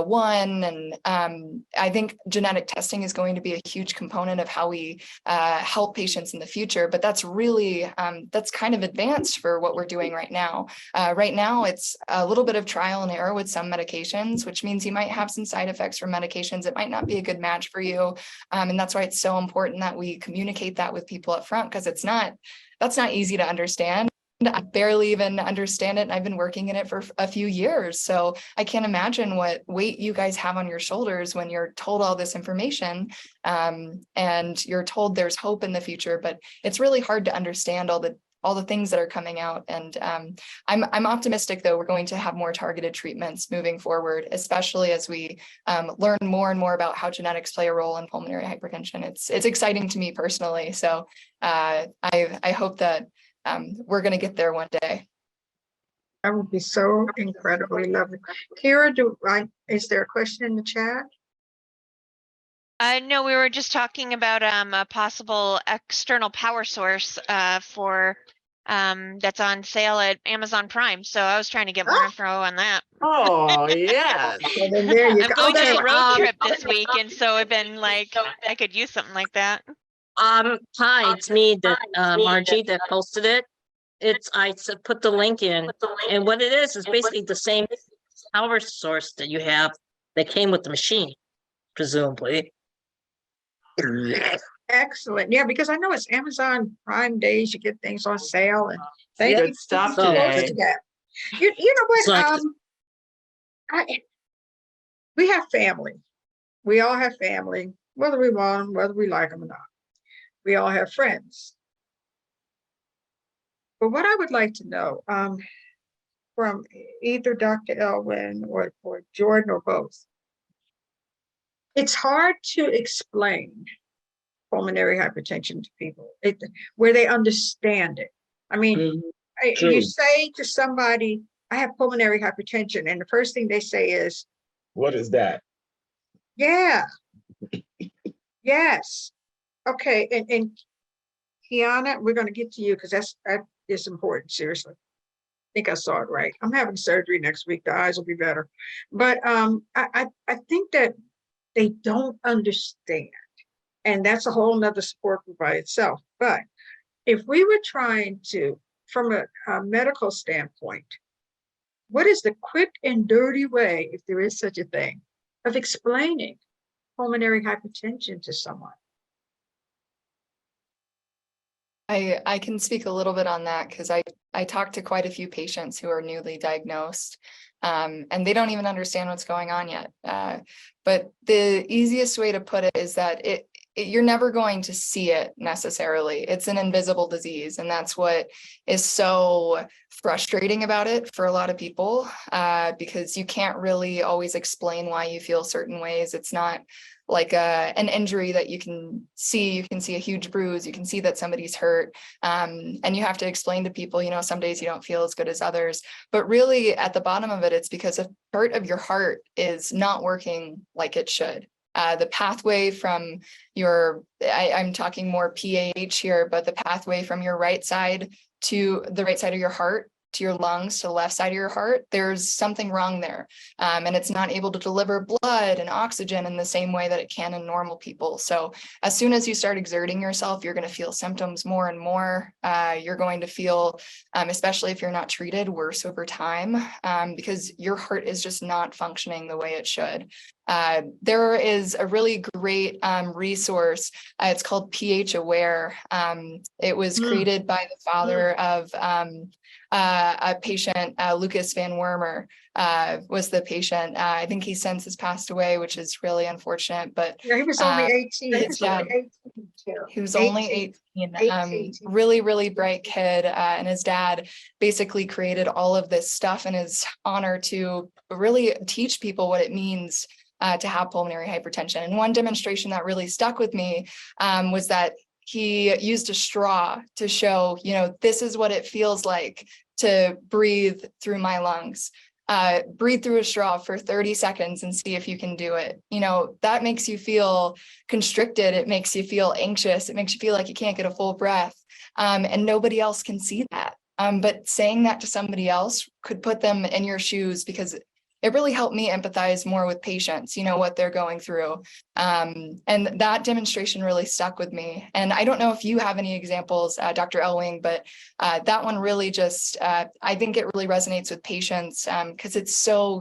1. And I think genetic testing is going to be a huge component of how we help patients in the future. But that's really, that's kind of advanced for what we're doing right now. Right now, it's a little bit of trial and error with some medications, which means you might have some side effects from medications. It might not be a good match for you. And that's why it's so important that we communicate that with people up front, because that's not easy to understand. I barely even understand it, and I've been working in it for a few years. So I can't imagine what weight you guys have on your shoulders when you're told all this information, and you're told there's hope in the future, but it's really hard to understand all the things that are coming out. And I'm optimistic, though, we're going to have more targeted treatments moving forward, especially as we learn more and more about how genetics play a role in pulmonary hypertension. It's exciting to me personally. So I hope that we're going to get there one day. That would be so incredibly lovely. Kira, is there a question in the chat? No, we were just talking about a possible external power source for that's on sale at Amazon Prime. So I was trying to get more info on that. Oh, yes. Well, then there you I'm go. going Okay, on a road trip this week, and so I've been like, I could use something like that. Hi, it's me, that Margie, that posted it. I put the link in, and what it is basically the same power source that you have that came with the machine, presumably. Excellent. Yeah, because I know it's Amazon Prime days, you get things on sale, and thank Yep. you Good stuff So- for today. that. You know It's what? like- We have family. We all have family, whether we want them, whether we like them or not. We all have friends. But what I would like to know, from either Dr. Elwin or Jordin or both, it's hard to explain pulmonary hypertension to people where they understand it. I mean, you True. say to somebody, I have pulmonary hypertension, and the first thing they say is, What is that? yeah, yes. Okay, and Kiana, we're going to get to you because that is important, seriously. I think I saw it right. I'm having surgery next week. The eyes will be better. But I think that they don't understand. And that's a whole nother support group by itself. But if we were trying to, from a medical standpoint, what is the quick and dirty way, if there is such a thing, of explaining pulmonary hypertension to someone? I can speak a little bit on that because I talked to quite a few patients who are newly diagnosed, and they don't even understand what's going on yet. But the easiest way to put it is that you're never going to see it necessarily. It's an invisible disease, and that's what is so frustrating about it for a lot of people, because you can't really always explain why you feel certain ways. It's not like an injury that you can see a huge bruise, you can see that somebody's hurt, and you have to explain to people, some days you don't feel as good as others, but really at the bottom of it, it's because a part of your heart is not working like it should. The pathway from I'm talking more PAH here, but the pathway from your right side to the right side of your heart, to your lungs, to the left side of your heart, there's something wrong there. And it's not able to deliver blood and oxygen in the same way that it can in normal people. So as soon as you start exerting yourself, you're going to feel symptoms more and more. You're going to feel, especially if you're not treated, worse over time, because your heart is just not functioning the way it should. There is a really great resource. It's called pH Aware. It was created by the father of a patient, Lucas Van Wormer, was the patient. I think he since has passed away, which is really unfortunate. But Yeah, he was only 18. his dad, he was only 18. 18. Really, really bright kid. And his dad basically created all of this stuff in his honor to really teach people what it means to have pulmonary hypertension. And one demonstration that really stuck with me was that he used a straw to show, this is what it feels like to breathe through my lungs. Breathe through a straw for 30 seconds and see if you can do it. That makes you feel constricted. It makes you feel anxious. It makes you feel like you can't get a full breath. And nobody else can see that. But saying that to somebody else could put them in your shoes, because it really helped me empathize more with patients, what they're going through. And that demonstration really stuck with me. And I don't know if you have any examples, Dr. Elwing, but that one really just, I think it really resonates with patients, because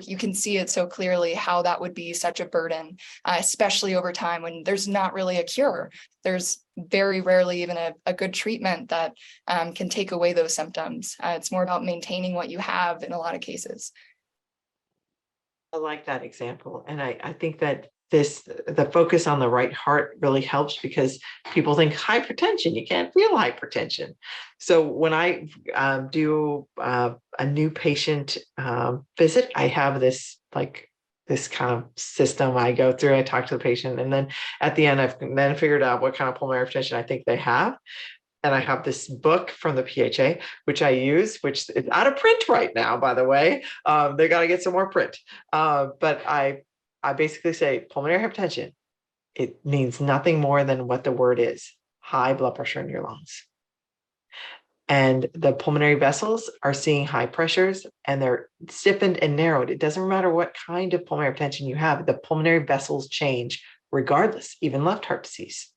you can see it so clearly how that would be such a burden, especially over time when there's not really a cure. There's very rarely even a good treatment that can take away those symptoms. It's more about maintaining what you have in a lot of cases. I like that example. And I think that the focus on the right heart really helps, because people think hypertension, you can't feel hypertension. So when I do a new patient visit, I have this kind of system I go through. I talk to the patient, and then at the end, I've then figured out what kind of pulmonary hypertension I think they have. And I have this book from the PHA, which I use, which is out of print right now, by the way. They got to get some more print. But I basically say pulmonary hypertension, it means nothing more than what the word is: high blood pressure in your lungs. And the pulmonary vessels are seeing high pressures, and they're stiffened and narrowed. It doesn't matter what kind of pulmonary hypertension you have, the pulmonary vessels change regardless, even left heart disease.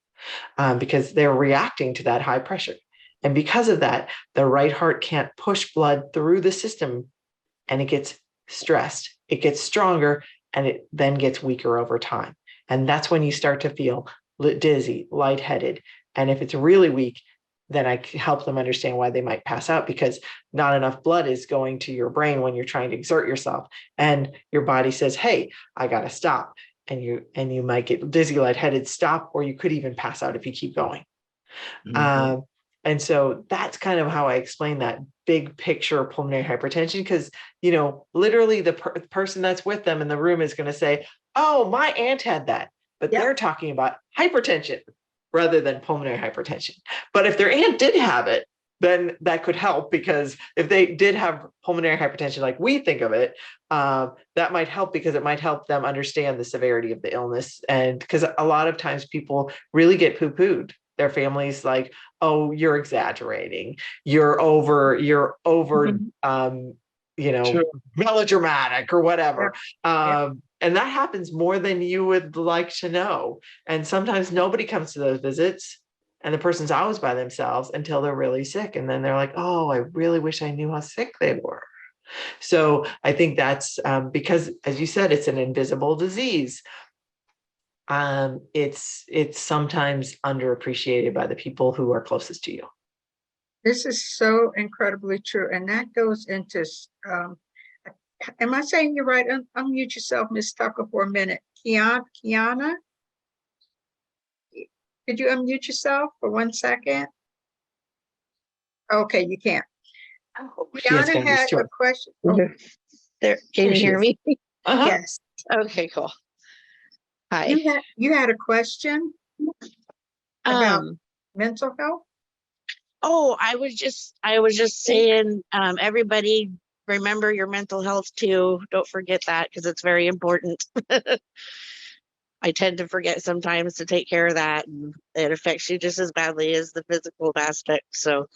Because they're reacting to that high pressure. And because of that, the right heart can't push blood through the system, and it gets stressed. It gets stronger, and it then gets weaker over time. And that's when you start to feel dizzy, lightheaded. And if it's really weak, then I can help them understand why they might pass out, because not enough blood is going to your brain when you're trying to exert yourself. And your body says, hey, I got to stop. And you might get dizzy, lightheaded, stop, or you could even pass out if you keep going. Mhm. And so that's kind of how I explain that big picture of pulmonary hypertension, because, you know, literally the person that's with them in the room is going to say, oh, my aunt had that, but Yep. they're talking about hypertension rather than pulmonary hypertension. But if their aunt did have it, then that could help, because if they did have pulmonary hypertension like we think of it, that might help, because it might help them understand the severity of the illness. And because a lot of times people really get poo-pooed. Their families like, oh, you're exaggerating, you're over, you know, Sure. melodramatic or whatever. Yep. And that happens more than you would like to know. And sometimes nobody comes to those visits, and the person's always by themselves until they're really sick. And then they're like, oh, I really wish I knew how sick they were. So I think that's because, as you said, it's an invisible disease. It's sometimes underappreciated by the people who are closest to you. This is so incredibly true. And that goes into, am I saying you're right? Unmute yourself, Ms. Tucker, for a minute. Kiana? Could you unmute yourself for 1 second? Okay, you can't. She has Kiana gonna be had a short. question. There, can Here you she hear is. me? Uh-huh. Yes, Okay, cool. Hi. you had a question about Um, mental health? oh, I was just saying, everybody remember your mental health too. Don't forget that, because it's very important. I tend to forget sometimes to take care of that, and it affects you just as badly as the physical aspect. So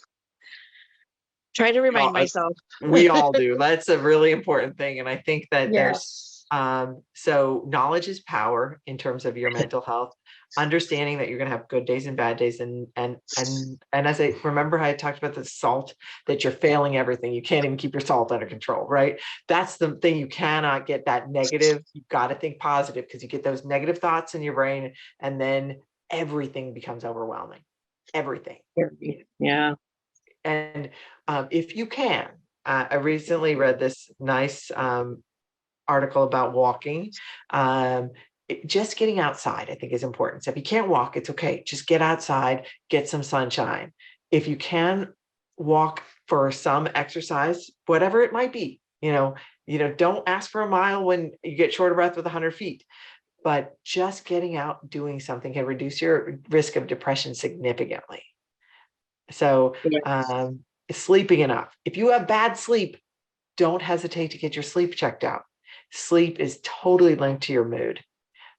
try to remind myself. We all do. That's a really important thing. And I think that there's Yes. so knowledge is power in terms of your mental health, understanding that you're going to have good days and bad days. And as I remember, how I talked about the salt, that you're failing everything. You can't even keep your salt under control, right? That's the thing. You cannot get that negative. You've got to think positive, because you get those negative thoughts in your brain, and then everything becomes overwhelming. Everything. Yeah. And if you can, I recently read this nice article about walking. Just getting outside, I think, is important. So if you can't walk, it's okay. Just get outside, get some sunshine. If you can walk for some exercise, whatever it might be, don't ask for a mile when you get short of breath with 100 feet. But just getting out, doing something can reduce your risk of depression significantly. So sleeping enough. If you have bad sleep, don't hesitate to get your sleep checked out. Sleep is totally linked to your mood.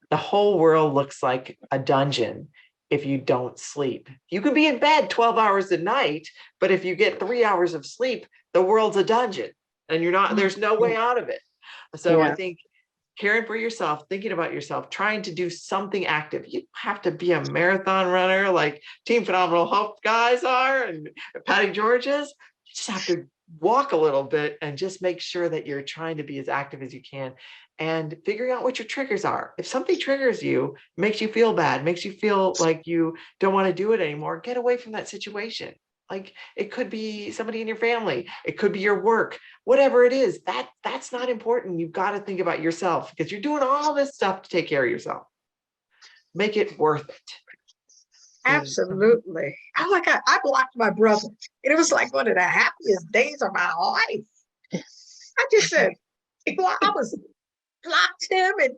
The whole world looks like a dungeon if you don't sleep. You can be in bed 12 hours a night, but if you get 3 hours of sleep, the world's a dungeon, and there's no way out of it. So I think caring for yourself, thinking about yourself, trying to do something active. You don't have to be a marathon runner like Team Phenomenal Hope guys are and Patty George is. You just have to walk a little bit and just make sure that you're trying to be as active as you can, and figuring out what your triggers are. If something triggers you, makes you feel bad, makes you feel like you don't want to do it anymore, get away from that situation. Like, it could be somebody in your family, it could be your work, whatever it is, that's not important. You've got to think about yourself, because you're doing all this stuff to take care of yourself. Make it worth it. Absolutely. I blocked my brother. And it was like one of the happiest days of my life. I just said, I was blocked him, and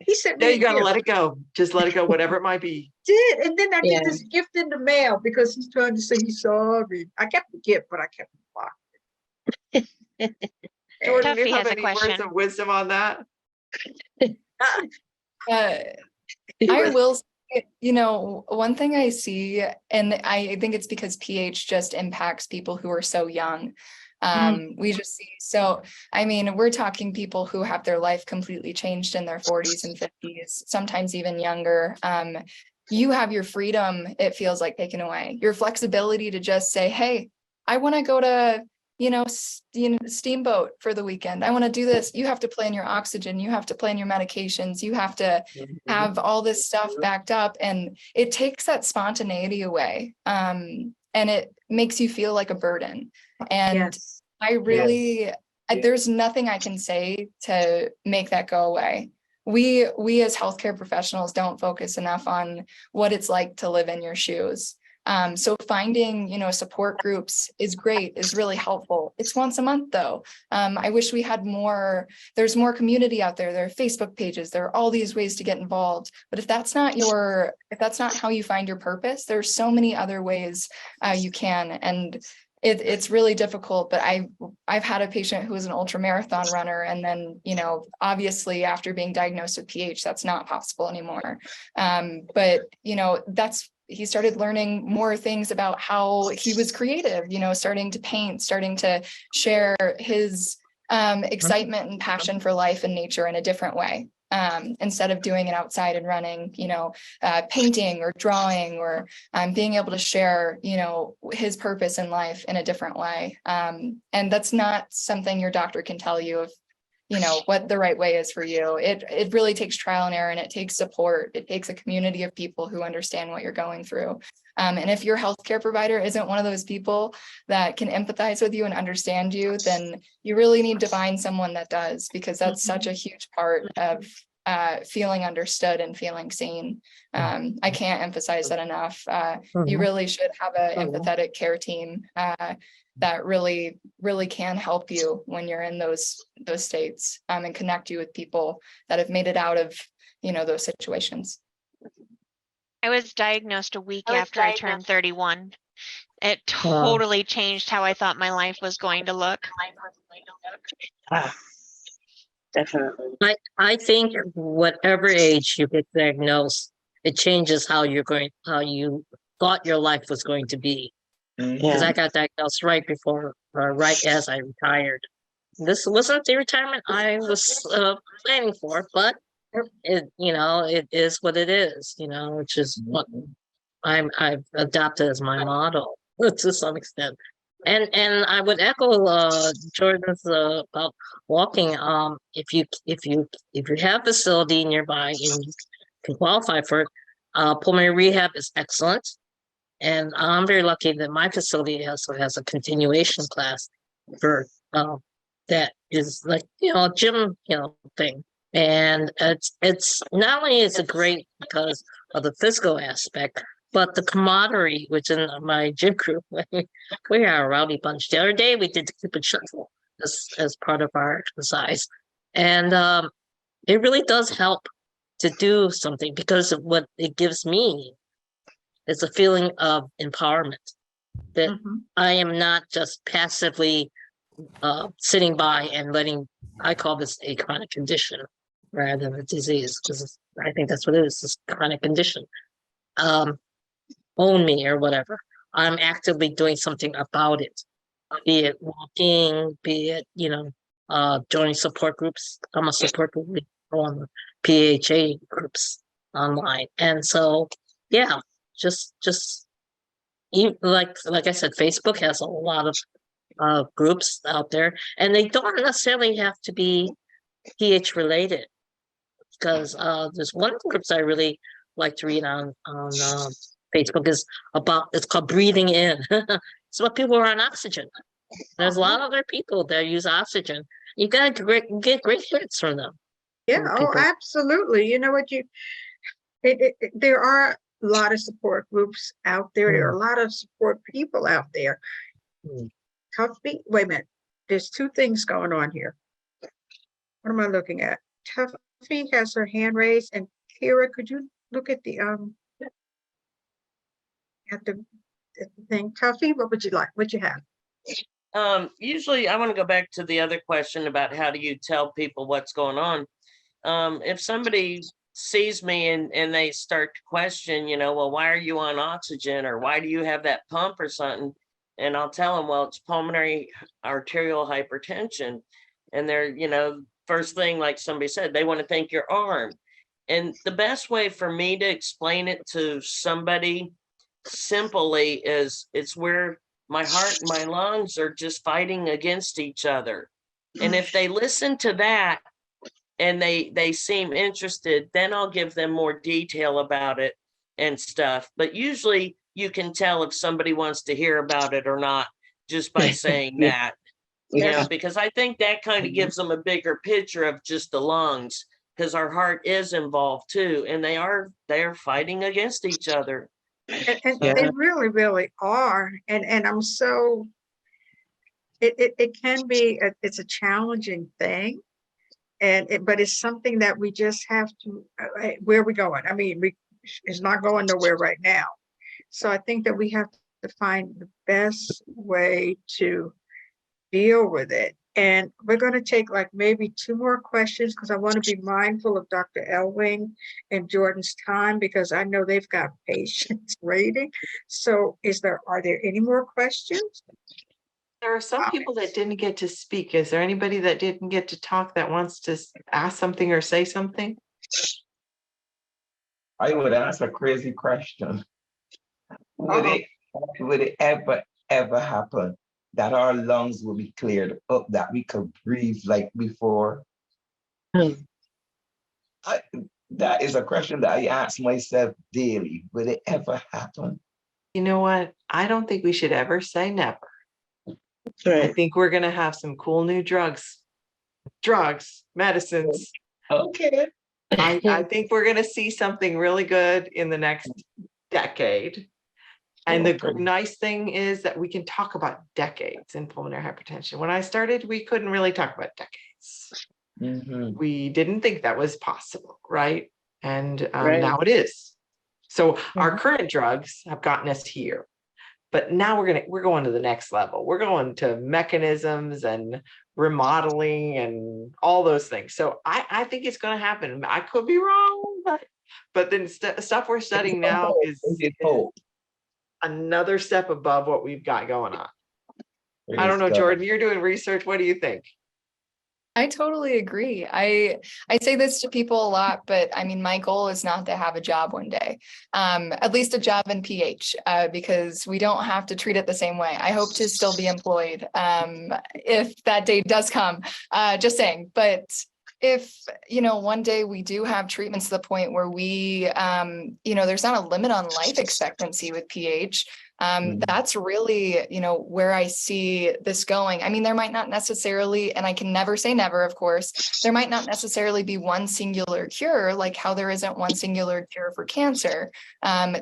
he sent me Yeah, a you got to gift. let it go. Just let it go, whatever it might be. Did, and then I get this gift in the mail because he's trying to say he's sorry. I kept the gift, but I kept it blocked. Jordin, do Tuffy you have has a any words question. of wisdom on that? I will say, one thing I see, and I think it's because pH just impacts people who are so young. We just see, so, I mean, we're talking people who have their life completely changed in their 40s and 50s, sometimes even younger. You have your freedom, it feels like, taken away. Your flexibility to just say, hey, I want to go to steamboat for the weekend. I want to do this. You have to plan your oxygen. You have to plan your medications. You have to have all this stuff backed up, and it takes that spontaneity away. And it makes you feel like a burden. And Yes. I really, there's nothing I can say to make that go away. We as healthcare professionals don't focus enough on what it's like to live in your shoes. So finding, support groups is great, is really helpful. It's once a month though. I wish we had more, there's more community out there. There are Facebook pages, there are all these ways to get involved. But if that's not how you find your purpose, there's so many other ways you can. And it's really difficult, but I've had a patient who was an ultra marathon runner, and then, obviously after being diagnosed with PH, that's not possible anymore. But he started learning more things about how he was creative, starting to paint, starting to share his excitement and passion for life and nature in a different way. Instead of doing it outside and running, painting or drawing, or being able to share, his purpose in life in a different way. And that's not something your doctor can tell you if, what the right way is for you. It really takes trial and error, and it takes support. It takes a community of people who understand what you're going through. And if your healthcare provider isn't one of those people that can empathize with you and understand you, then you really need to find someone that does, because that's such a huge part of feeling understood and feeling seen. I can't emphasize that enough. You really should have an empathetic care team that really, really can help you when you're in those states, and connect you with people that have made it out of, those situations. I was diagnosed a week after I turned 31. It totally changed how I thought my life was going to look. Definitely. I think whatever age you get diagnosed, it changes how you thought your life was going to be. Because I got diagnosed right as I retired. This wasn't the retirement I was planning for, but it is what it is, which is what I've adopted as my model to some extent. And I would echo Jordan's about walking. If you have a facility nearby and you can qualify for it, pulmonary rehab is excellent. And I'm very lucky that my facility also has a continuation class for that is like a gym thing. And it's not only is it great because of the physical aspect, but the camaraderie within my gym group. We are a rowdy bunch. The other day we did the Cupid Shuffle as part of our exercise. And it really does help to do something, because of what it gives me is a feeling of empowerment, that I am not just passively sitting by and I call this a chronic condition rather than a disease, because I think that's what it is, this chronic condition. Own me or whatever. I'm actively doing something about it, be it walking, be it, joining support groups. I'm a support group leader on the PHA groups online. And so, yeah, just like I said, Facebook has a lot of groups out there, and they don't necessarily have to be PH related, because there's one of the groups I really like to read on Facebook it's called Breathing In. It's what people are on oxygen. There's a lot of other people that use oxygen. You gotta get great hits from them. Yeah, absolutely. You know what, there are a lot of support groups out there. There are a lot of support people out there. Tuffy, wait a minute. There's two things going on here. What am I looking at? Tuffy has her hand raised, and Kira, could you look at the thing? Tuffy, what would you like? What you have? Usually I want to go back to the other question about how do you tell people what's going on. If somebody sees me and they start to question, well, why are you on oxygen, or why do you have that pump or something? And I'll tell them, well, it's pulmonary arterial hypertension. And they're, first thing, like somebody said, they want to think your arm. And the best way for me to explain it to somebody simply is it's where my heart and my lungs are just fighting against each other. And if they listen to that and they seem interested, then I'll give them more detail about it and stuff. But usually you can tell if somebody wants to hear about it or not just by saying that. Yeah, because I think that kind of gives them a bigger picture of just the lungs, because our heart is involved too, and they're fighting against each other. And they really, really are. And I'm so, it can be, it's a challenging thing. But it's something that we just have to, where are we going? I mean, it's not going nowhere right now. So I think that we have to find the best way to deal with it. And we're going to take like maybe 2 more questions, because I want to be mindful of Dr. Elwing and Jordin's time, because I know they've got patients waiting. So are there any more questions? There are some people that didn't get to speak. Is there anybody that didn't get to talk that wants to ask something or say something? I would ask a crazy question. Would it ever happen that our lungs will be cleared up, that we could breathe like before? That is a question that I ask myself daily. Will it ever happen? You know what? I don't think we should ever say never. I think we're going to have some cool new drugs, medicines. Okay. I think we're going to see something really good in the next decade. And the nice thing is that we can talk about decades in pulmonary hypertension. When I started, we couldn't really talk about decades. We didn't think that was possible, right? And now it is. So our current drugs have gotten us here. But now we're going to the next level. We're going to mechanisms and remodeling and all those things. So I think it's going to happen. I could be wrong, but then stuff we're studying now is another step above what we've got going on. I don't know, Jordin, you're doing research. What do you think? I totally agree. I say this to people a lot, but I mean, my goal is not to have a job one day, at least a job in PH, because we don't have to treat it the same way. I hope to still be employed if that day does come, just saying. But if, one day we do have treatments to the point where we, there's not a limit on life expectancy with PH, that's really, where I see this going. I mean, there might not necessarily, and I can never say never, of course, there might not necessarily be one singular cure, like how there isn't one singular cure for cancer.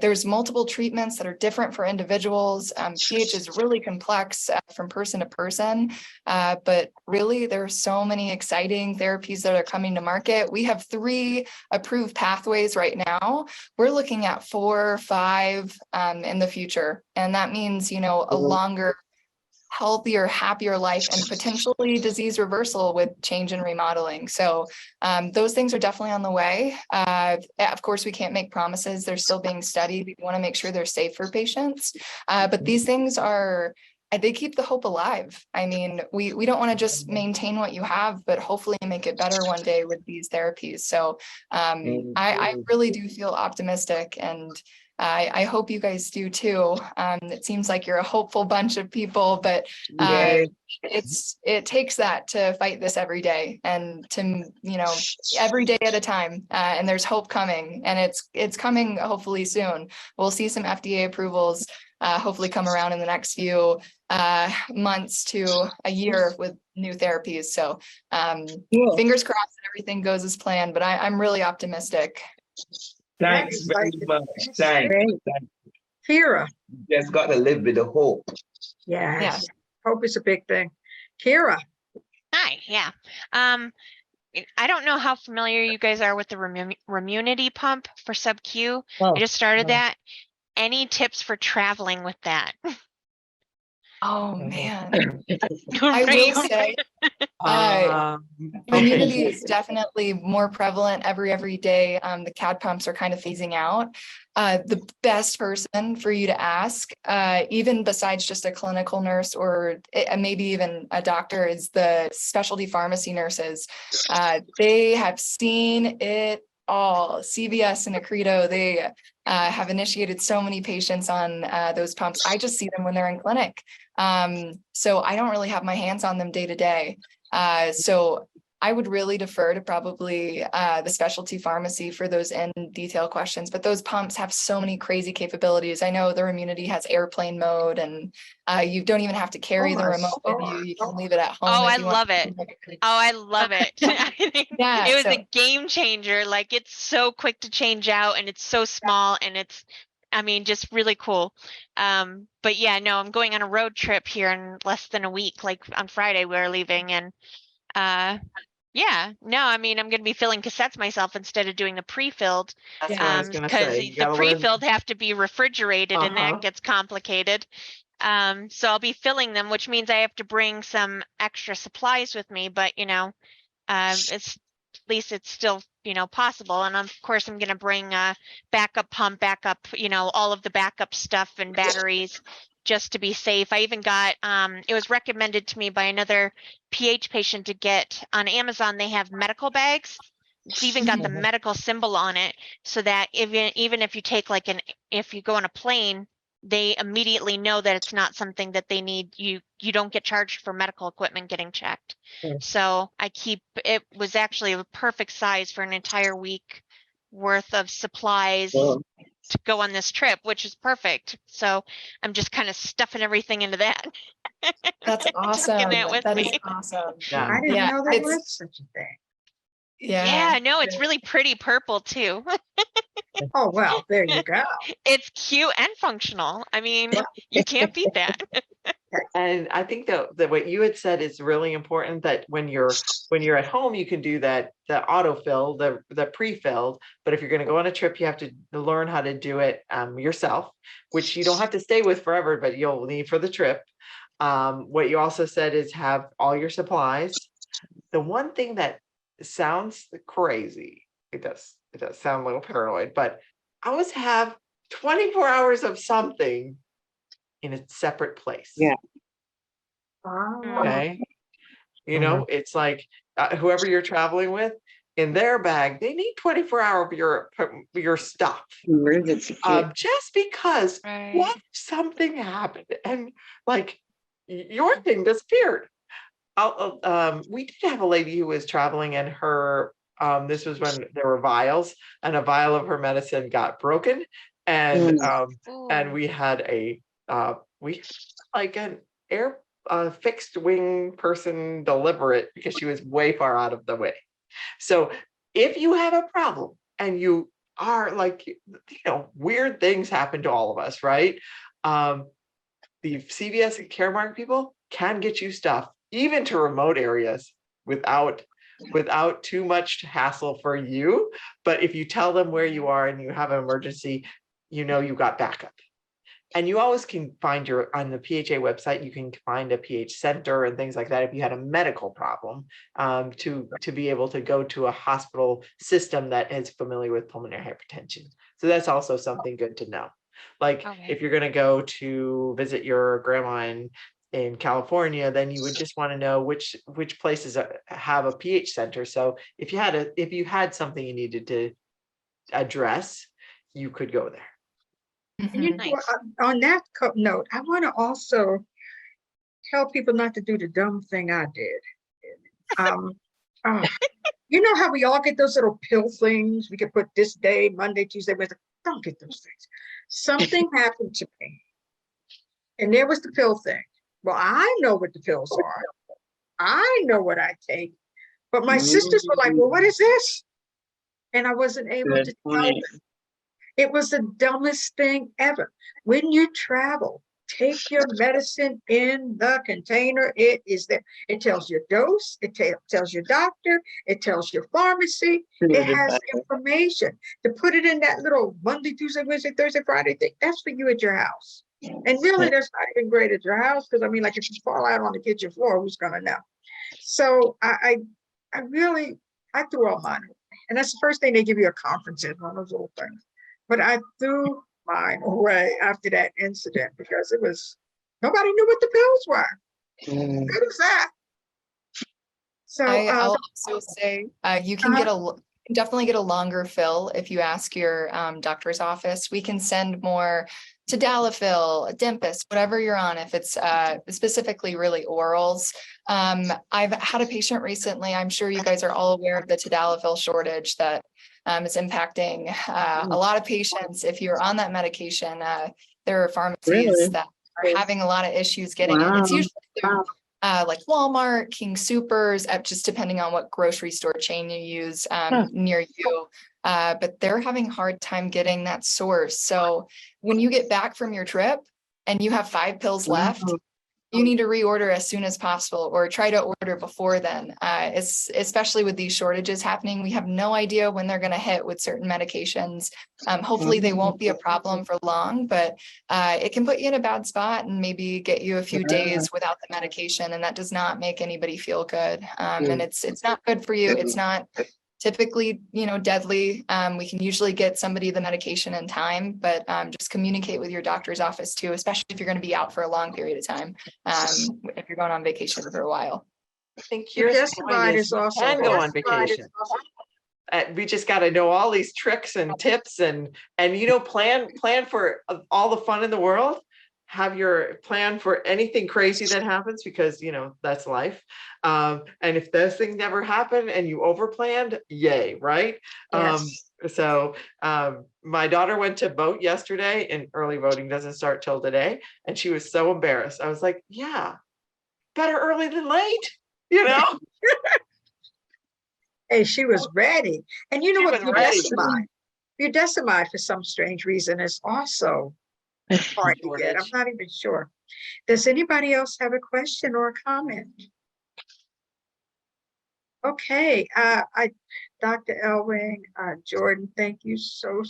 There's multiple treatments that are different for individuals. PH is really complex from person to person, but really there are so many exciting therapies that are coming to market. We have 3 approved pathways right now. We're looking at 4 or 5 in the future. And that means, a longer, healthier, happier life and potentially disease reversal with change and remodeling. So those things are definitely on the way. Of course, we can't make promises. They're still being studied. We want to make sure they're safe for patients. But these things they keep the hope alive. I mean, we don't want to just maintain what you have, but hopefully make it better one day with these therapies. So I really do feel optimistic, and I hope you guys do too. It seems like you're a hopeful bunch of people, but it takes that to fight this every day, and to, every day at a time. And there's hope coming, and it's coming hopefully soon. We'll see some FDA approvals hopefully come around in the next few months to a year with new therapies. So fingers crossed that everything goes as planned, but I'm really optimistic. Thanks very much. Thanks. Kira. Just got to live with the hope. Yes. Hope is a big thing. Kira. Hi. Yeah. I don't know how familiar you guys are with the Remunity pump for sub-Q. I just started that. Any tips for traveling with that? Oh man. I will say Remunity is definitely more prevalent every day. The CAD pumps are kind of phasing out. The best person for you to ask, even besides just a clinical nurse or maybe even a doctor, is the specialty pharmacy nurses. They have seen it all. CVS and Accredo, they have initiated so many patients on those pumps. I just see them when they're in clinic. So I don't really have my hands on them day to day. So I would really defer to probably the specialty pharmacy for those in detail questions, but those pumps have so many crazy capabilities. I know their Immunity has airplane mode, and you don't even have to carry the my remote with you. Lord. You can leave it at home. Oh, if I you want. love it. Oh, I love it. I think Yeah, it was so a game changer. Like it's so quick to change out and it's so small and it's, I mean, just really cool. But yeah, no, I'm going on a road trip here in less than a week. Like on Friday we're leaving, and yeah, no, I mean, I'm going to be filling cassettes myself instead of doing the pre-filled, That's what I yeah, was gonna because say. the You gotta learn. pre-filled have to be refrigerated and Uh-huh. that gets complicated. So I'll be filling them, which means I have to bring some extra supplies with me, but you know, it's at least it's still, you know, possible. And of course I'm going to bring a backup pump, backup, you know, all of the backup stuff and batteries just to be safe. I even got, it was recommended to me by another PH patient to get on Amazon. They have medical bags. It's even got the medical symbol on it, so that even if you take like if you go on a plane, they immediately know that it's not something that they need. You don't get charged for medical equipment getting checked. Hmm. So it was actually a perfect size for an entire week worth of supplies Well, to go on this trip, which is perfect. So I'm just kind of stuffing everything into that. that's Taking awesome. that with That me. is awesome. Yeah. I didn't Yeah, know there it's was such a thing. Yeah, no, it's really pretty purple too. Oh, well, there you go. It's cute and functional. I mean, you can't beat that. And I think that what you had said is really important, that when you're at home, you can do that, the autofill, the pre-filled, but if you're going to go on a trip, you have to learn how to do it yourself, which you don't have to stay with forever, but you'll need for the trip. What you also said is have all your supplies. The one thing that sounds crazy, it does sound a little paranoid, but I always have 24 hours of something in a separate place. Yeah. Oh, Okay. You know, it's like whoever you're traveling with, in their bag, they need 24-hour of your stuff. Emergency kit. Just because Right. what if something happened and like your thing disappeared. We did have a lady who was traveling, and her this was when there were vials, and a vial of her medicine got broken, and we had like an air fixed wing person deliver it because she was way far out of the way. So if you have a problem and you are like, weird things happen to all of us, right? The CVS and Caremark people can get you stuff even to remote areas without too much hassle for you. But if you tell them where you are and you have an emergency, you got backup. And you always can find on the PHA website, you can find a PH center and things like that if you had a medical problem, to be able to go to a hospital system that is familiar with pulmonary hypertension. So that's also something good to know. Like if you're going to go to visit your grandma in California, then you would just want to know which places have a PH center. So if you had something you needed to address, you could go there. You know, on that note, I want to also tell people not to do the dumb thing I did. You know how we all get those little pill things? We can put this day, Monday, Tuesday, Wednesday. Don't get those things. Something happened to me, and there was the pill thing. Well, I know what the pills are. I know what I take. But my sisters were like, well, what is this? And I wasn't able to tell them. It was the dumbest thing ever. When you travel, take your medicine in the container. It is there. It tells your dose. It tells your doctor. It tells your pharmacy. It has information. To put it in that little Monday, Tuesday, Wednesday, Thursday, Friday thing, that's for you at your house. And really, that's not even great at your house, because I mean, like if you fall out on the kitchen floor, who's gonna know? So I threw all mine away. And that's the first thing they give you at conferences, one of those little things. But I threw mine away after that incident because nobody knew what the pills were. What is that? So I'll also say you can get Definitely get a longer fill if you ask your doctor's office. We can send more tadalafil, Adempas, whatever you're on, if it's specifically really orals. I've had a patient recently, I'm sure you guys are all aware of the tadalafil shortage that is impacting a lot of patients. If you're on that medication, there are pharmacies Really? that are having a lot of issues getting it. It's usually through like Walmart, King Supers, just depending on what grocery store chain you use near you. But they're having a hard time getting that source. So when you get back from your trip and you have 5 pills left, you need to reorder as soon as possible or try to order before then. Especially with these shortages happening, we have no idea when they're going to hit with certain medications. Hopefully they won't be a problem for long, but it can put you in a bad spot and maybe get you a few days without the medication. And that does not make anybody feel good. And it's not good for you. It's not typically, deadly. We can usually get somebody the medication in time, but just communicate with your doctor's office too, especially if you're going to be out for a long period of time. If you're going on vacation for a while. I think Your here's Decibite is also can go on there. vacation. We just got to know all these tricks and tips and plan for all the fun in the world. Have your plan for anything crazy that happens, because that's life. And if those things never happen and you overplanned, yay, right? Yes. So my daughter went to vote yesterday, and early voting doesn't start till today, and she was so embarrassed. I was like, yeah, better early than late, Hey, she was ready. And you know She what? was ready. Your Decibite for some strange reason is also hard to get. I'm not even sure. Does anybody else have a question or a comment? Okay, Dr. Elwing, Jordin, thank you so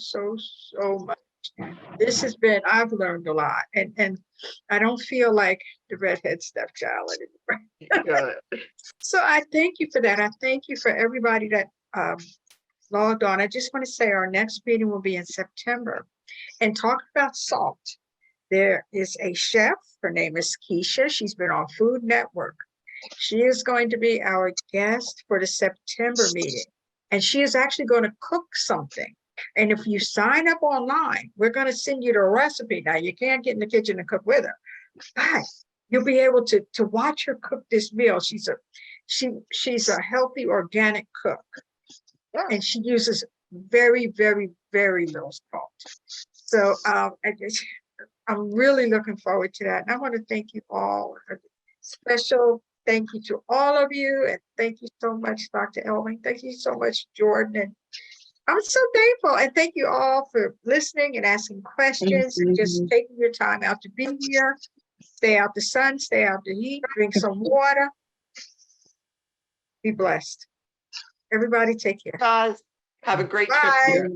much. I've learned a lot, and I don't feel like the redhead stepchild anymore. So I thank you for that. I thank you for everybody that logged on. I just want to say our next meeting will be in September, and talk about salt. There is a chef, her name is Keisha. She's been on Food Network. She is going to be our guest for the September meeting. And she is actually going to cook something. And if you sign up online, we're going to send you the recipe. Now, you can't get in the kitchen and cook with her, but you'll be able to watch her cook this meal. She's a healthy, organic cook. And she uses very, very, very little salt. So I'm really looking forward to that. And I want to thank you all. Special thank you to all of you. And thank you so much, Dr. Elwing. Thank you so much, Jordin. And I'm so thankful. And thank you all for listening and asking questions and just taking your time out to be here. Stay out the sun, stay out the heat, drink some water. Be blessed. Everybody take care. Have a great Bye. trip.